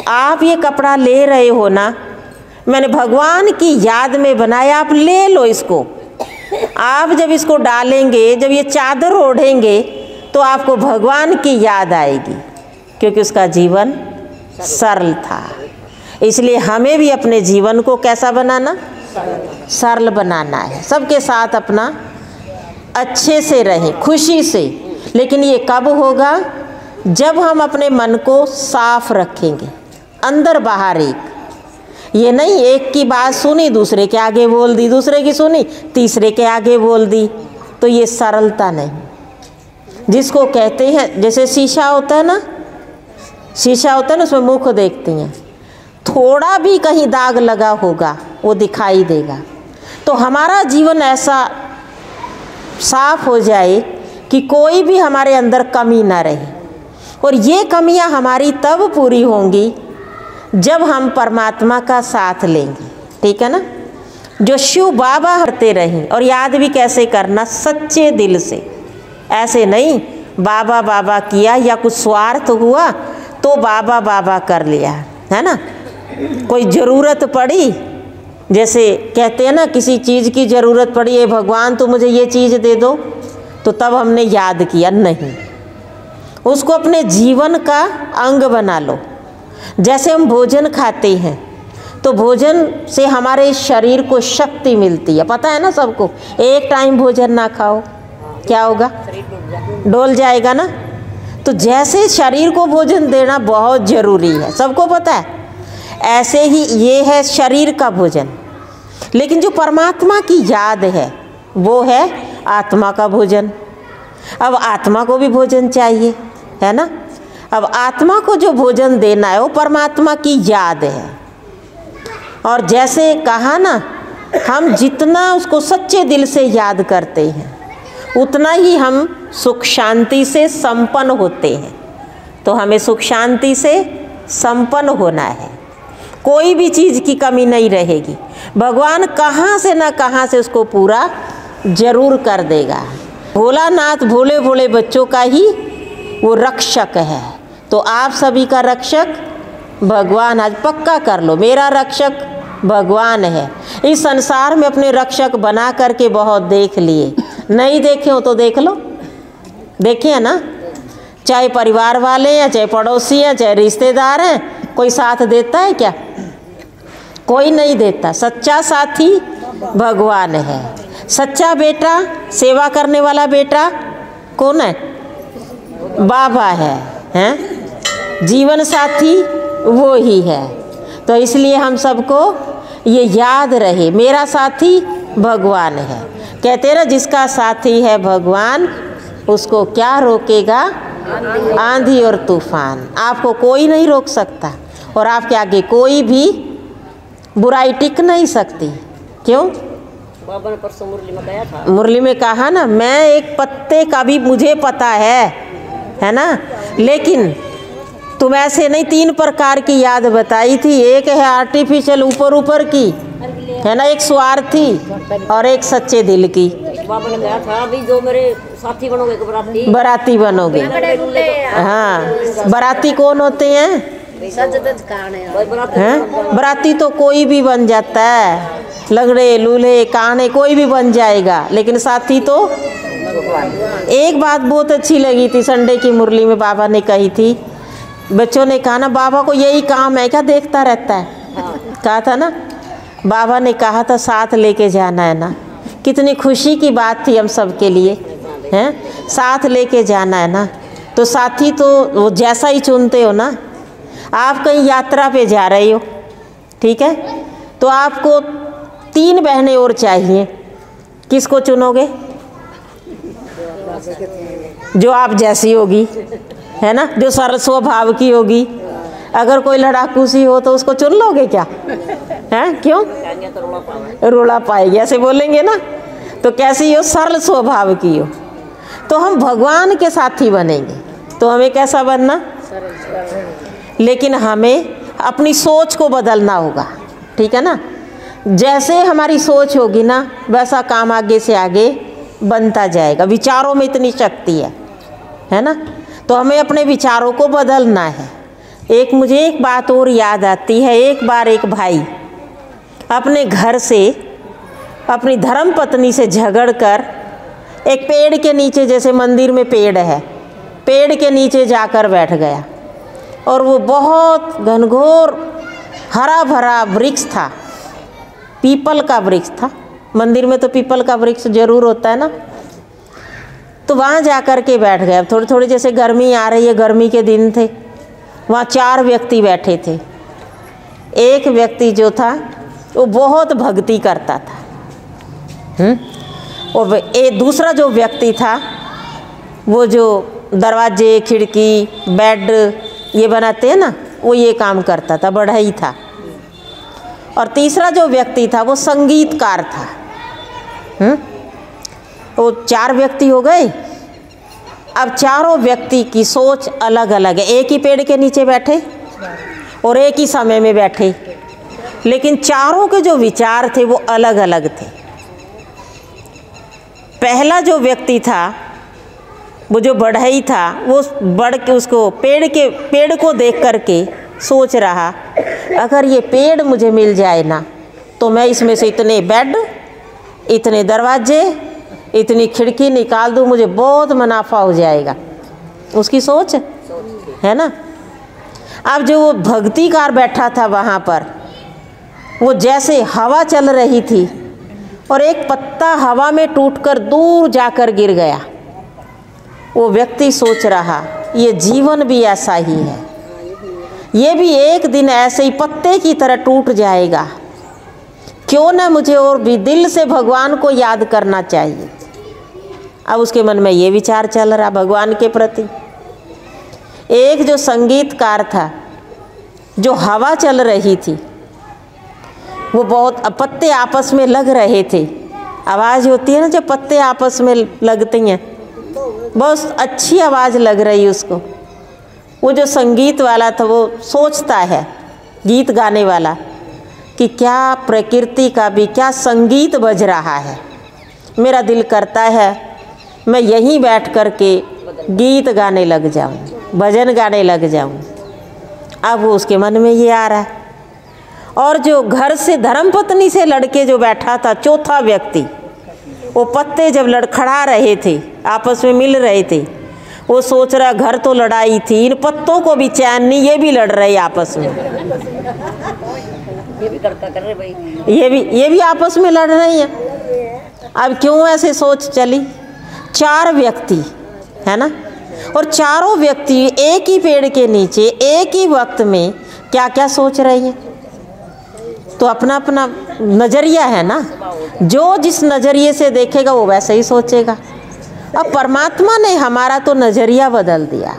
आप ये कपड़ा ले रहे हो ना, मैंने भगवान की याद में बनाया, आप ले लो इसको। आप जब इसको डालेंगे, जब ये चादर ओढ़ेंगे तो आपको भगवान की याद आएगी, क्योंकि उसका जीवन सरल था। इसलिए हमें भी अपने जीवन को कैसा बनाना? सरल बनाना है। सबके साथ अपना अच्छे से रहें, खुशी से। लेकिन ये कब होगा? जब हम अपने मन को साफ रखेंगे, अंदर बाहर एक। ये नहीं एक की बात सुनी दूसरे के आगे बोल दी, दूसरे की सुनी तीसरे के आगे बोल दी, तो ये सरलता नहीं। जिसको कहते हैं, जैसे शीशा होता है ना, शीशा होता है ना, उसमें मुख देखती हैं, थोड़ा भी कहीं दाग लगा होगा वो दिखाई देगा। तो हमारा जीवन ऐसा साफ हो जाए कि कोई भी हमारे अंदर कमी ना रहे। और ये कमियां हमारी तब पूरी होंगी जब हम परमात्मा का साथ लेंगे, ठीक है ना। जो शिव बाबा करते रहें, और याद भी कैसे करना? सच्चे दिल से। ऐसे नहीं बाबा बाबा किया या कुछ स्वार्थ हुआ तो बाबा बाबा कर लिया, है ना। कोई ज़रूरत पड़ी, जैसे कहते हैं ना किसी चीज़ की ज़रूरत पड़ी, है भगवान तो मुझे ये चीज़ दे दो, तो तब हमने याद किया। नहीं, उसको अपने जीवन का अंग बना लो। जैसे हम भोजन खाते हैं तो भोजन से हमारे शरीर को शक्ति मिलती है, पता है ना सबको। एक टाइम भोजन ना खाओ क्या होगा? डोल जाएगा ना। तो जैसे शरीर को भोजन देना बहुत ज़रूरी है, सबको पता है, ऐसे ही ये है शरीर का भोजन। लेकिन जो परमात्मा की याद है वो है आत्मा का भोजन। अब आत्मा को भी भोजन चाहिए, है ना। अब आत्मा को जो भोजन देना है वो परमात्मा की याद है। और जैसे कहा ना, हम जितना उसको सच्चे दिल से याद करते हैं उतना ही हम सुख शांति से संपन्न होते हैं। तो हमें सुख शांति से संपन्न होना है, कोई भी चीज़ की कमी नहीं रहेगी। भगवान कहाँ से ना कहाँ से उसको पूरा जरूर कर देगा। भोलानाथ भोले भोले बच्चों का ही वो रक्षक है। तो आप सभी का रक्षक भगवान, आज पक्का कर लो, मेरा रक्षक भगवान है। इस संसार में अपने रक्षक बना करके बहुत देख लिए, नहीं देखे हो तो देख लो, देखे हैं ना। चाहे परिवार वाले हैं, चाहे पड़ोसी हैं, चाहे रिश्तेदार हैं, कोई साथ देता है क्या? कोई नहीं देता। सच्चा साथी भगवान है। सच्चा बेटा, सेवा करने वाला बेटा कौन है? बाबा है, हैं? जीवन साथी वो ही है। तो इसलिए हम सबको ये याद रहे, मेरा साथी भगवान है। कहते हैं ना, जिसका साथी है भगवान उसको क्या रोकेगा? आंधी और तूफान। आपको कोई नहीं रोक सकता और आपके आगे कोई भी बुराई टिक नहीं सकती। क्यों? बाबा ने परसों मुरली में गया था, मुरली में कहा ना, मैं एक पत्ते का भी मुझे पता है ना। लेकिन तुम ऐसे नहीं, 3 प्रकार की याद बताई थी। एक है आर्टिफिशियल ऊपर ऊपर की, है ना, एक स्वार्थी और एक सच्चे दिल की। बाबा ने कहा था अभी जो मेरे साथी बनोगे बराती बाराती बनोगे। हाँ, बाराती कौन होते हैं? हैं? बाराती तो कोई भी बन जाता है, लंगड़े लूल्हे काने कोई भी बन जाएगा, लेकिन साथी तो। एक बात बहुत अच्छी लगी थी, संडे की मुरली में बाबा ने कही थी, बच्चों ने कहा ना बाबा को यही काम है क्या, देखता रहता है, कहा था ना, बाबा ने कहा था साथ लेके जाना है ना। कितनी खुशी की बात थी हम सब के लिए, हैं, साथ लेके जाना है ना। तो साथी तो वो जैसा ही चुनते हो ना, आप कहीं यात्रा पे जा रहे हो, ठीक है, तो आपको 3 बहनें और चाहिए, किसको चुनोगे? जो आप जैसी होगी, है ना, जो सरल स्वभाव की होगी। अगर कोई लड़ाकू सी हो तो उसको चुन लोगे क्या? हैं, क्यों? रोला पाएगी, ऐसे बोलेंगे ना। तो कैसी हो? सरल स्वभाव की हो। तो हम भगवान के साथी बनेंगे, तो हमें कैसा बनना? लेकिन हमें अपनी सोच को बदलना होगा, ठीक है ना। जैसे हमारी सोच होगी ना, वैसा काम आगे से आगे बनता जाएगा। विचारों में इतनी शक्ति है ना। तो हमें अपने विचारों को बदलना है। मुझे एक बात और याद आती है। एक बार एक भाई अपने घर से अपनी धर्म पत्नी से झगड़कर एक पेड़ के नीचे, जैसे मंदिर में पेड़ है, पेड़ के नीचे जाकर बैठ गया। और वो बहुत घनघोर हरा भरा वृक्ष था, पीपल का वृक्ष था। मंदिर में तो पीपल का वृक्ष जरूर होता है ना। तो वहाँ जा कर के बैठ गए। अब थोड़ी थोड़ी जैसे गर्मी आ रही है, गर्मी के दिन थे, वहाँ 4 व्यक्ति बैठे थे। एक व्यक्ति जो था वो बहुत भक्ति करता था, और दूसरा जो व्यक्ति था वो जो दरवाजे खिड़की बेड ये बनाते हैं ना, वो ये काम करता था, बढ़ई था। और तीसरा जो व्यक्ति था वो संगीतकार था। वो 4 व्यक्ति हो गए। अब चारों व्यक्ति की सोच अलग अलग है। एक ही पेड़ के नीचे बैठे और एक ही समय में बैठे, लेकिन चारों के जो विचार थे वो अलग अलग थे। पहला जो व्यक्ति था, वो जो बढ़ई था, वो बढ़ के उसको पेड़ को देख करके सोच रहा, अगर ये पेड़ मुझे मिल जाए ना, तो मैं इसमें से इतने बेड, इतने दरवाजे, इतनी खिड़की निकाल दूँ, मुझे बहुत मुनाफा हो जाएगा। उसकी सोच है ना। अब जो वो भक्तिकार बैठा था वहाँ पर, वो जैसे हवा चल रही थी और एक पत्ता हवा में टूटकर दूर जाकर गिर गया। वो व्यक्ति सोच रहा, ये जीवन भी ऐसा ही है, ये भी एक दिन ऐसे ही पत्ते की तरह टूट जाएगा। क्यों ना मुझे और भी दिल से भगवान को याद करना चाहिए। अब उसके मन में ये विचार चल रहा भगवान के प्रति। एक जो संगीतकार था, जो हवा चल रही थी, वो बहुत, पत्ते आपस में लग रहे थे, आवाज़ होती है ना जब पत्ते आपस में लगते हैं, बहुत अच्छी आवाज़ लग रही उसको। वो जो संगीत वाला था वो सोचता है, गीत गाने वाला, कि क्या प्रकृति का भी क्या संगीत बज रहा है। मेरा दिल करता है मैं यहीं बैठ कर के गीत गाने लग जाऊं, भजन गाने लग जाऊं। अब वो उसके मन में ये आ रहा है। और जो घर से धर्मपत्नी से लड़के जो बैठा था चौथा व्यक्ति, वो पत्ते जब लड़खड़ा रहे थे, आपस में मिल रहे थे, वो सोच रहा घर तो लड़ाई थी, इन पत्तों को भी चैन नहीं, ये भी लड़ रहे आपस में, ये भी आपस में लड़ रही हैं। अब क्यों ऐसे सोच चली? 4 व्यक्ति है ना, और चारों व्यक्ति एक ही पेड़ के नीचे एक ही वक्त में क्या क्या सोच रही हैं। तो अपना अपना नज़रिया है ना, जो जिस नज़रिए से देखेगा वो वैसे ही सोचेगा। अब परमात्मा ने हमारा तो नज़रिया बदल दिया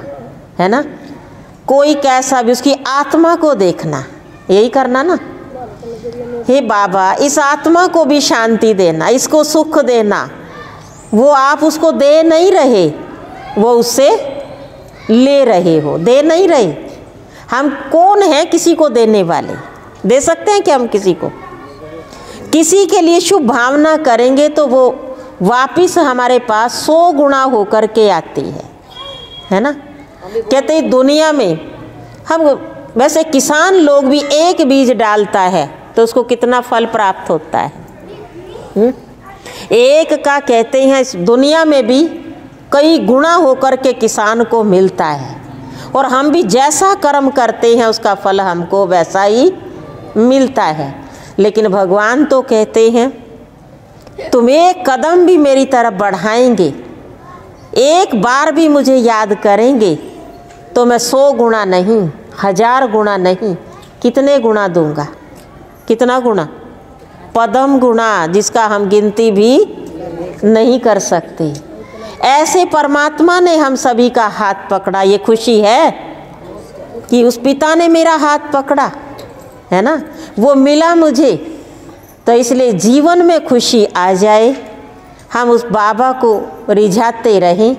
है ना। कोई कैसा भी, उसकी आत्मा को देखना, यही करना ना। हे बाबा, इस आत्मा को भी शांति देना, इसको सुख देना। वो आप उसको दे नहीं रहे, वो उससे ले रहे हो, दे नहीं रहे। हम कौन हैं किसी को देने वाले? दे सकते हैं कि हम किसी को, किसी के लिए शुभ भावना करेंगे तो वापिस हमारे पास 100 गुना होकर के आती है ना। कहते हैं दुनिया में हम, वैसे किसान लोग भी एक बीज डालता है तो उसको कितना फल प्राप्त होता है। एक का कहते हैं इस दुनिया में भी कई गुना होकर के किसान को मिलता है, और हम भी जैसा कर्म करते हैं उसका फल हमको वैसा ही मिलता है। लेकिन भगवान तो कहते हैं तुम एक कदम भी मेरी तरफ बढ़ाएंगे, एक बार भी मुझे याद करेंगे तो मैं 100 गुना नहीं, 1000 गुना नहीं, कितने गुना दूंगा, कितना गुना, पदम गुना, जिसका हम गिनती भी नहीं कर सकते। ऐसे परमात्मा ने हम सभी का हाथ पकड़ा। ये खुशी है कि उस पिता ने मेरा हाथ पकड़ा, है ना, वो मिला मुझे। तो इसलिए जीवन में खुशी आ जाए, हम उस बाबा को रिझाते रहें,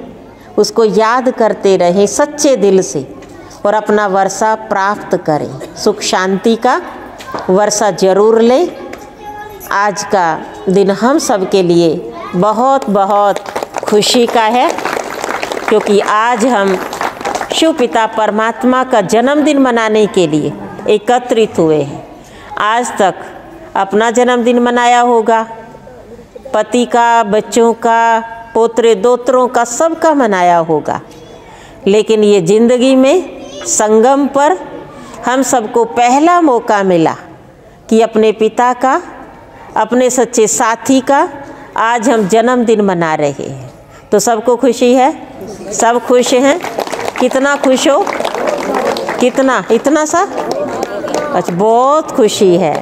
उसको याद करते रहें सच्चे दिल से, और अपना वर्षा प्राप्त करें। सुख शांति का वर्षा जरूर लें। आज का दिन हम सब के लिए बहुत बहुत खुशी का है, क्योंकि आज हम शिव पिता परमात्मा का जन्मदिन मनाने के लिए एकत्रित हुए हैं। आज तक अपना जन्मदिन मनाया होगा, पति का, बच्चों का, पोतरे दोत्रों का, सबका मनाया होगा, लेकिन ये ज़िंदगी में संगम पर हम सबको पहला मौका मिला कि अपने पिता का, अपने सच्चे साथी का आज हम जन्मदिन मना रहे हैं। तो सबको खुशी है, सब खुश हैं। कितना खुश हो, कितना, इतना सा, अच्छा, बहुत खुशी है,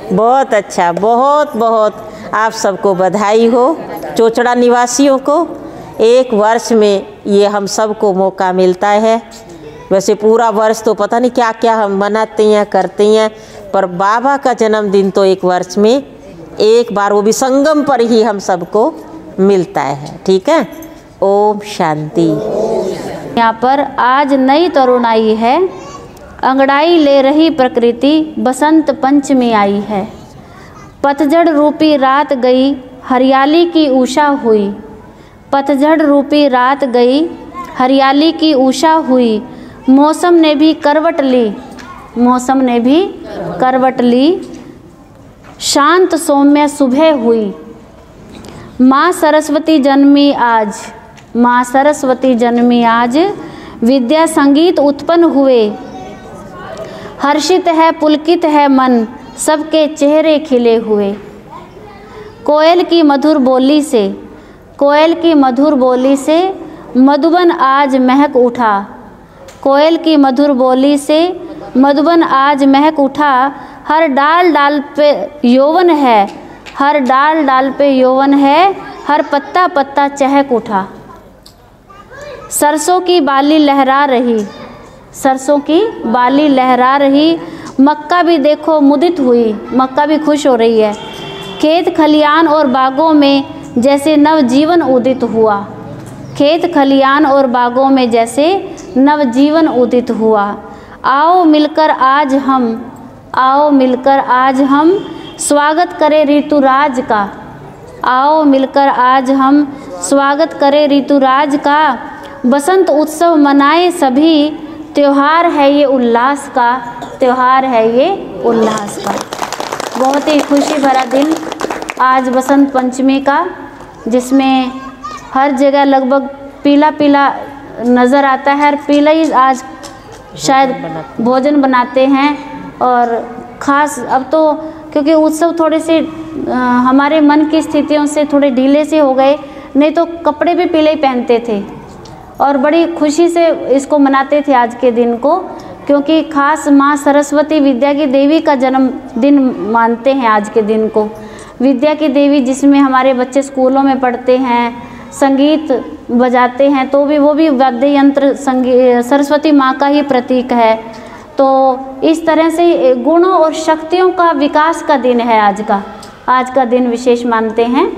बहुत अच्छा, बहुत बहुत आप सबको बधाई हो। चोचड़ा निवासियों को एक वर्ष में ये हम सबको मौका मिलता है। वैसे पूरा वर्ष तो पता नहीं क्या क्या हम मनाते हैं, करते हैं, पर बाबा का जन्मदिन तो एक वर्ष में एक बार, वो भी संगम पर ही हम सबको मिलता है। ठीक है, ओम शांति। यहाँ पर आज नई तरुणाई है, अंगड़ाई ले रही प्रकृति, बसंत पंचमी आई है। पतझड़ रूपी रात गई, हरियाली की उषा हुई। पतझड़ रूपी रात गई, हरियाली की उषा हुई। मौसम ने भी करवट ली, मौसम ने भी करवट ली। शांत सौम्य सुबह हुई। माँ सरस्वती जन्मी आज, माँ सरस्वती जन्मी आज। विद्या संगीत उत्पन्न हुए। हर्षित है पुलकित है मन, सबके चेहरे खिले हुए। कोयल की मधुर बोली से, कोयल की मधुर बोली से मधुबन आज महक उठा। कोयल की मधुर बोली से मधुबन आज महक उठा। हर डाल डाल पे यौवन है, हर डाल डाल पे यौवन है। हर पत्ता पत्ता चहक उठा। सरसों की बाली लहरा रही, सरसों की बाली लहरा रही। मक्का भी देखो मुदित हुई, मक्का भी खुश हो रही है। खेत खलियान और बागों में जैसे नवजीवन उदित हुआ। खेत खलियान और बागों में जैसे नवजीवन उदित हुआ। आओ मिलकर आज हम, आओ मिलकर आज हम स्वागत करें ऋतुराज का। आओ मिलकर आज हम स्वागत करें ऋतुराज का। बसंत उत्सव मनाए सभी, त्योहार है ये उल्लास का, त्योहार है ये उल्लास का। बहुत ही खुशी भरा दिन आज बसंत पंचमी का, जिसमें हर जगह लगभग पीला पीला नज़र आता है। और पीला ही आज शायद भोजन बनाते हैं। और ख़ास अब तो क्योंकि उत्सव थोड़े से हमारे मन की स्थितियों से थोड़े ढीले से हो गए, नहीं तो कपड़े भी पीले ही पहनते थे और बड़ी खुशी से इसको मनाते थे आज के दिन को, क्योंकि खास माँ सरस्वती विद्या की देवी का जन्मदिन मानते हैं आज के दिन को। विद्या की देवी जिसमें हमारे बच्चे स्कूलों में पढ़ते हैं, संगीत बजाते हैं, तो भी वो भी वाद्य यंत्र सरस्वती माँ का ही प्रतीक है। तो इस तरह से गुणों और शक्तियों का विकास का दिन है आज का दिन विशेष मानते हैं।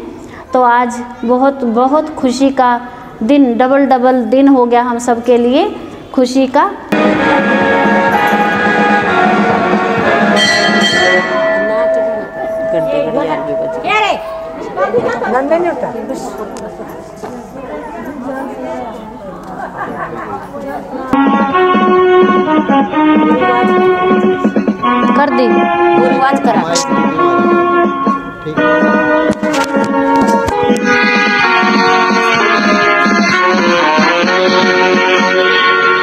तो आज बहुत बहुत खुशी का दिन, डबल दिन हो गया हम सब के लिए खुशी का। नंदन दी आवाज करा।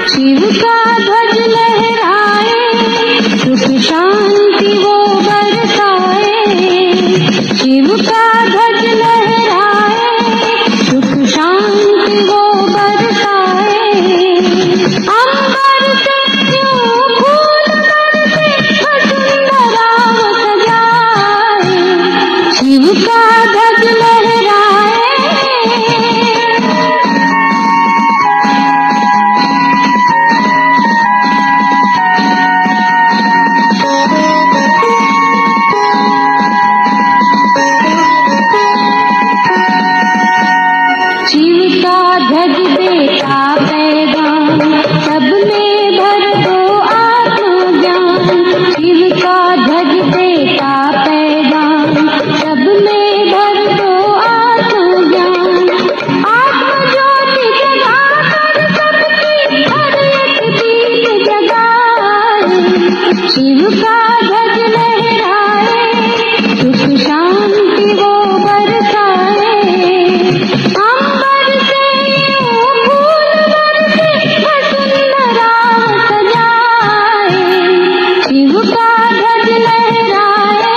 शिव का ध्वज लहराए, सुख शांति वो बरसाए। शिव का ध्वज लहराए, सुख शांति वो बरसाए। अंबर से यूं फूल बरसे, वसुंधराव सजाए। शिव का ध्वज लहराए। शिव का ध्वज देता पैगाम, सब में भर दो आत्मज्ञान। शिव का ध्वज देता पैगाम, सब में भर दो आत्मज्ञान। आत्मज्योति जगाकर सबकी हर एक दीप जगाए। शिव का ध्वज लहराए, सुख शांति वो बरसाए। अंबर से यूं फूल बरसे, वसुंधराव सजाए। शिव का ध्वज लहराए।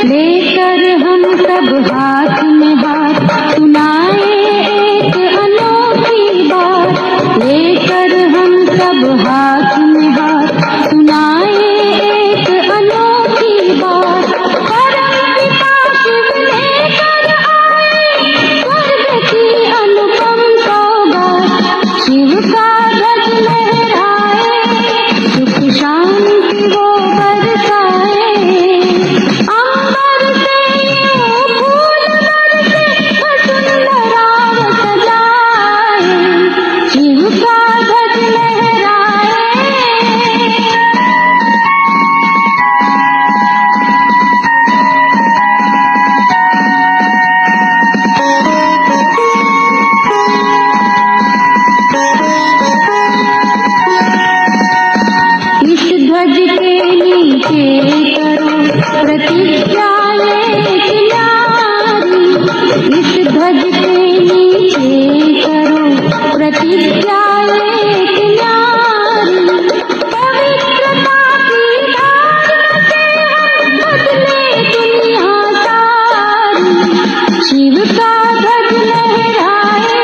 लेकर हम सब हाथ में हाथ, सुनाए एक अनोखी बात। लेकर हम सब हाथ में हाथ, सुनाए एक अनोखी बात। परम पिता शिव लेकर आए, स्वर्ग की अनुपम सौगात। शिव का ध्वज लहराए, सुख शांति वो बरसाए। अंबर से यूं फूल बरसे, वसुंधराव सजाए। शिव का ध्वज लहराए। इस ध्वज के नीचे करो प्रतिज्ञा एक न्यारी। इस ध्वज के नीचे करो प्रतिज्ञा एक न्यारी। पवित्रता की धार से हम बदले दुनिया सारी। शिव का ध्वज लहराए,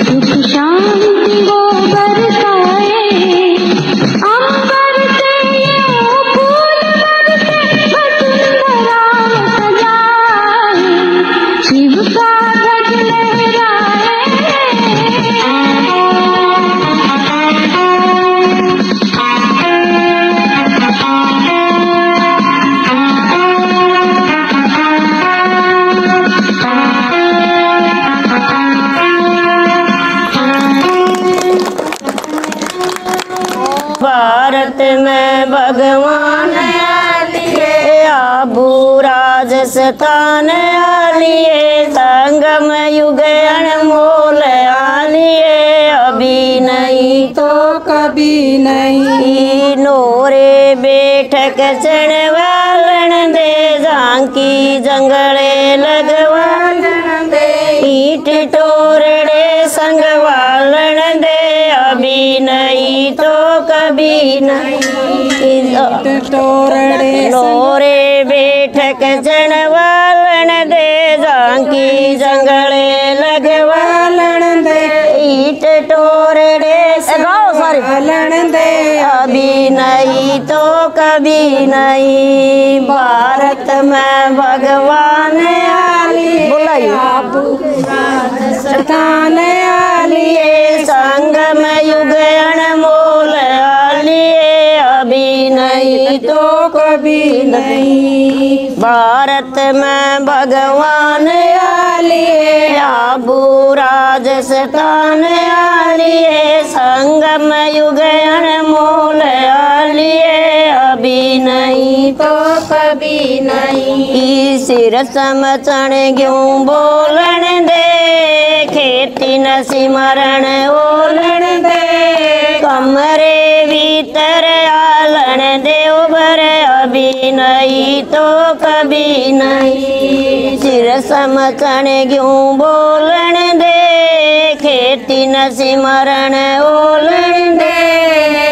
सुख शांति वो बरसाए। अंबर से यूं फूल बरसे, वसुंधराव सजाए। शिव का ध्वज लहराए। भारत में भगवान आलिए, आबू राजस्थान आलिए। संगम युग अनमोल आलिए, अभी नहीं तो कभी नहीं। नोरे बैठक चढ़वालन दे, झांकी जंगले लगवालन दे। ईट टोरड़े संगवालन दे, अभी नहीं तो कभी नहीं। टोरड़े नोरे बैठक चढ़वालन दे, झांकी जंगले लगवालन दे। ईट टोरड़े संगवालन दे, अभी नहीं तो कभी नहीं। भारत में भगवान आलिए, राजस्थान आलिए। संगम युग अनमोल आलिए, अभी नहीं तो कभी नहीं। भारत में भगवान आलिए, आबू राजस्थान आलिए। संगम युग अनमोल आलिए, अभी नहीं कभी नहीं। सिर समचण ग्यूं बोलन दे, खेती न सिमरण ओलन दे, कमरे भीतर आलन दे उबर अभी नहीं तो कभी नहीं। सिर समचण ग्यूं बोलन दे, खेती न सिमरण ओलन दे,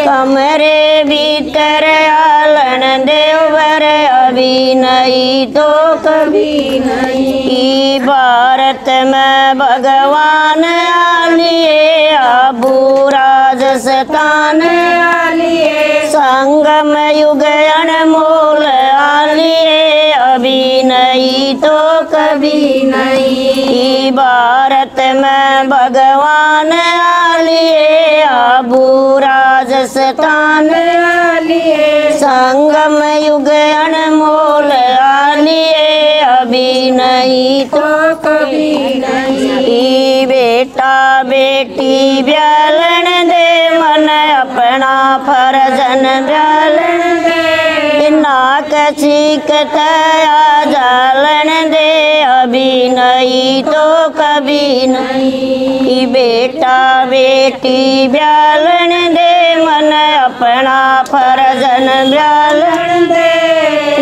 कमरे भीतर आलन दे उबर अभी नहीं तो कभी नहीं। भारत में भगवान आलिए, अबू राजस्थान आलिए, संगम युग अनमोल आलिए, अभी नहीं तो कभी नहीं। भारत में भगवान आलिए, अबू राजस्थान आलिए, संगम युग अनमोल आलिए, अभी नहीं तो कभी नहीं। बेटा बेटी ब्यालन दे, मन अपना फर्जन ब्यालन दे, नाक चीकत आ जालन दे, अभी नहीं तो कभी नहीं। बेटा बेटी ब्यालन दे, मन अपना फर्जन ब्यालन दे,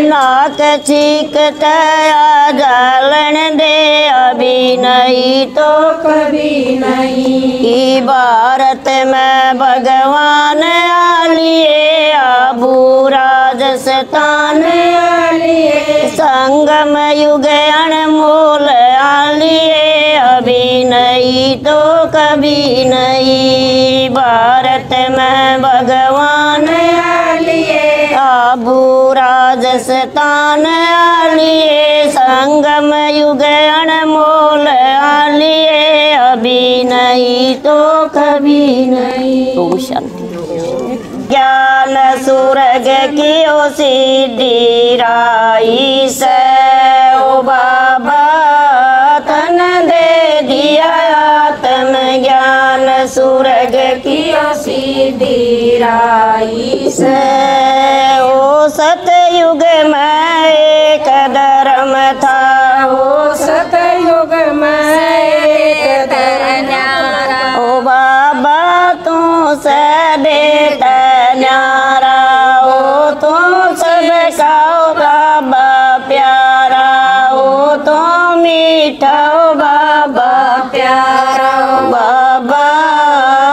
नाक चीकत आ जालन दे, अभी नहीं तो कभी नहीं। भारत में भगवान आलिए, अबू राजस्थान आलिए, संगम युग अनमोल आलिए, अभी नहीं तो कभी नहीं। भारत में भगवान आलिए, अबू राजस्थान आलिए, संगम युग अनमोल आलिए, अभी नहीं तो कभी नहीं। ओम शांति। ज्ञान सुरग की ओ सिद्धि राई से, ओ बाबा तन दे दिया आत्म ज्ञान सुरग की ओ सिद्धि राई से। ओ सतयुग में एक धर्म था, ओ सतयुग में एक धर्म था, ओ बाबा तू से देता न्यारा, ओ तो सबका ओ बाबा प्यारा, ओ तो मीठा ओ बाबा प्यारा। बाबा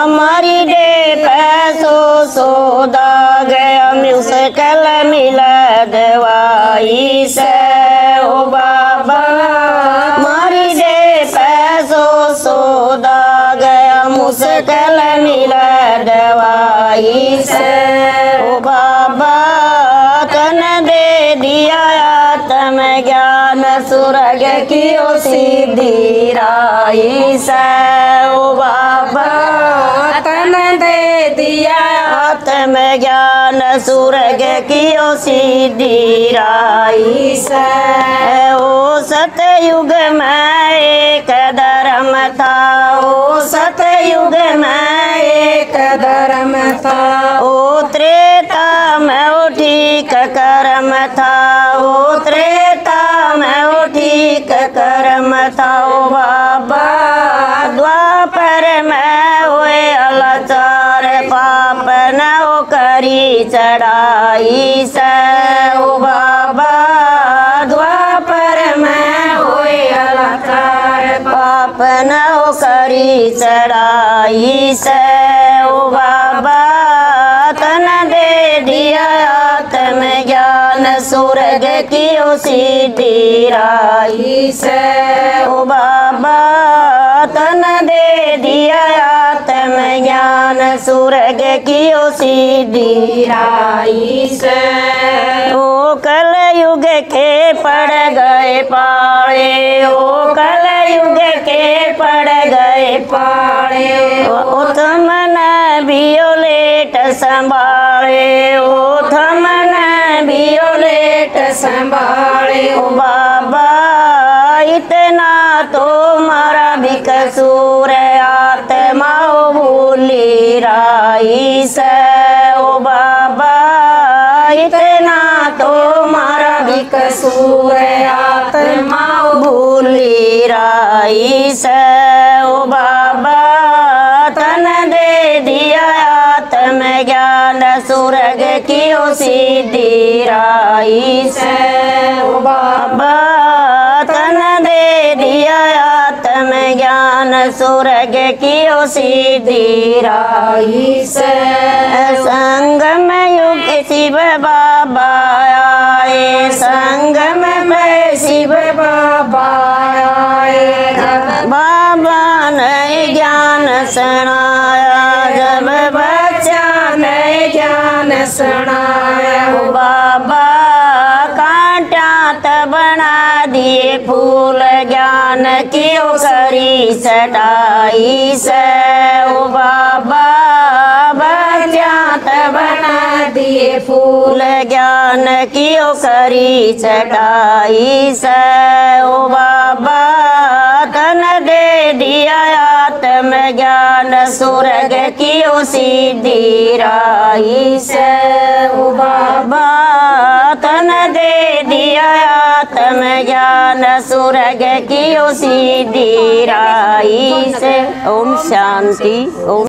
मारी दे पैसों सौदा गया मुश्किल मिला दवाई से, ओ बाबा मारी दे पैसों सौदा गया मुश्किल मिला दवाई से, ओ बाबा तन दे दिया आत्म ज्ञान सुरग की ओ सिद्धि राई से, ओ बाबा तन दे दिया आत्म ज्ञान सुरग की ओ सिद्धि राई से। ओ सतयुग में एक धर्म था, ओ सतयुग में एक धर्म था, ओ त्रेता में ओ ठीक कर्म था, ओ त्रेता में ओ ठीक कर्म था, ओ बाबा द्वापर में हुए अलाचार पाप न ओ करी चढ़ाई से, ओ बाबा द्वापर में हुए अलाचार पाप न ओ करी चढ़ाई से, ओ बाबा तन दे दिया आत्म ज्ञान सुरग की ओ सिद्धि राई से, ओ बाबा तन दे दिया आत्म ज्ञान सुरग की ओ सिद्धि राई से। ओ कल युग के पड़ गए पाड़े, ओ कल युग के पड़ गए पाड़े, ओ थमन वियोलेट संभाले, ओ थमन वियोलेट संभाले, ओ बाबा इतना तो मारा भी कसूर आत्मा भूली राई से, ओ बाबा इतना तो मारा भी कसूर आत्मा भूली राई से ओ बाबा तन दे दिया आत्म ज्ञान सुरग की ओ सीधी राई से ओ बाबा तन दे दिया आत्म ज्ञान सुरग की ओ सीधी राई से संग में युग शिव बाबा आए संग में शिव बाबा आए बाबा ने ज्ञान सुनाया जब बच्चा ने ज्ञान सुनाया बाबा कांटा त बना दिए फूल ज्ञान की करी सटाई से ओ बाबा बना दिए फूल ज्ञान की करी चटाई से ओ बाबा तन दे दिया आत्म ज्ञान सुरग की सीधी राई से ओ बाबा तन दे दिया आत्म ज्ञान सुरग की सीधी राई से। ओम शांति। ओम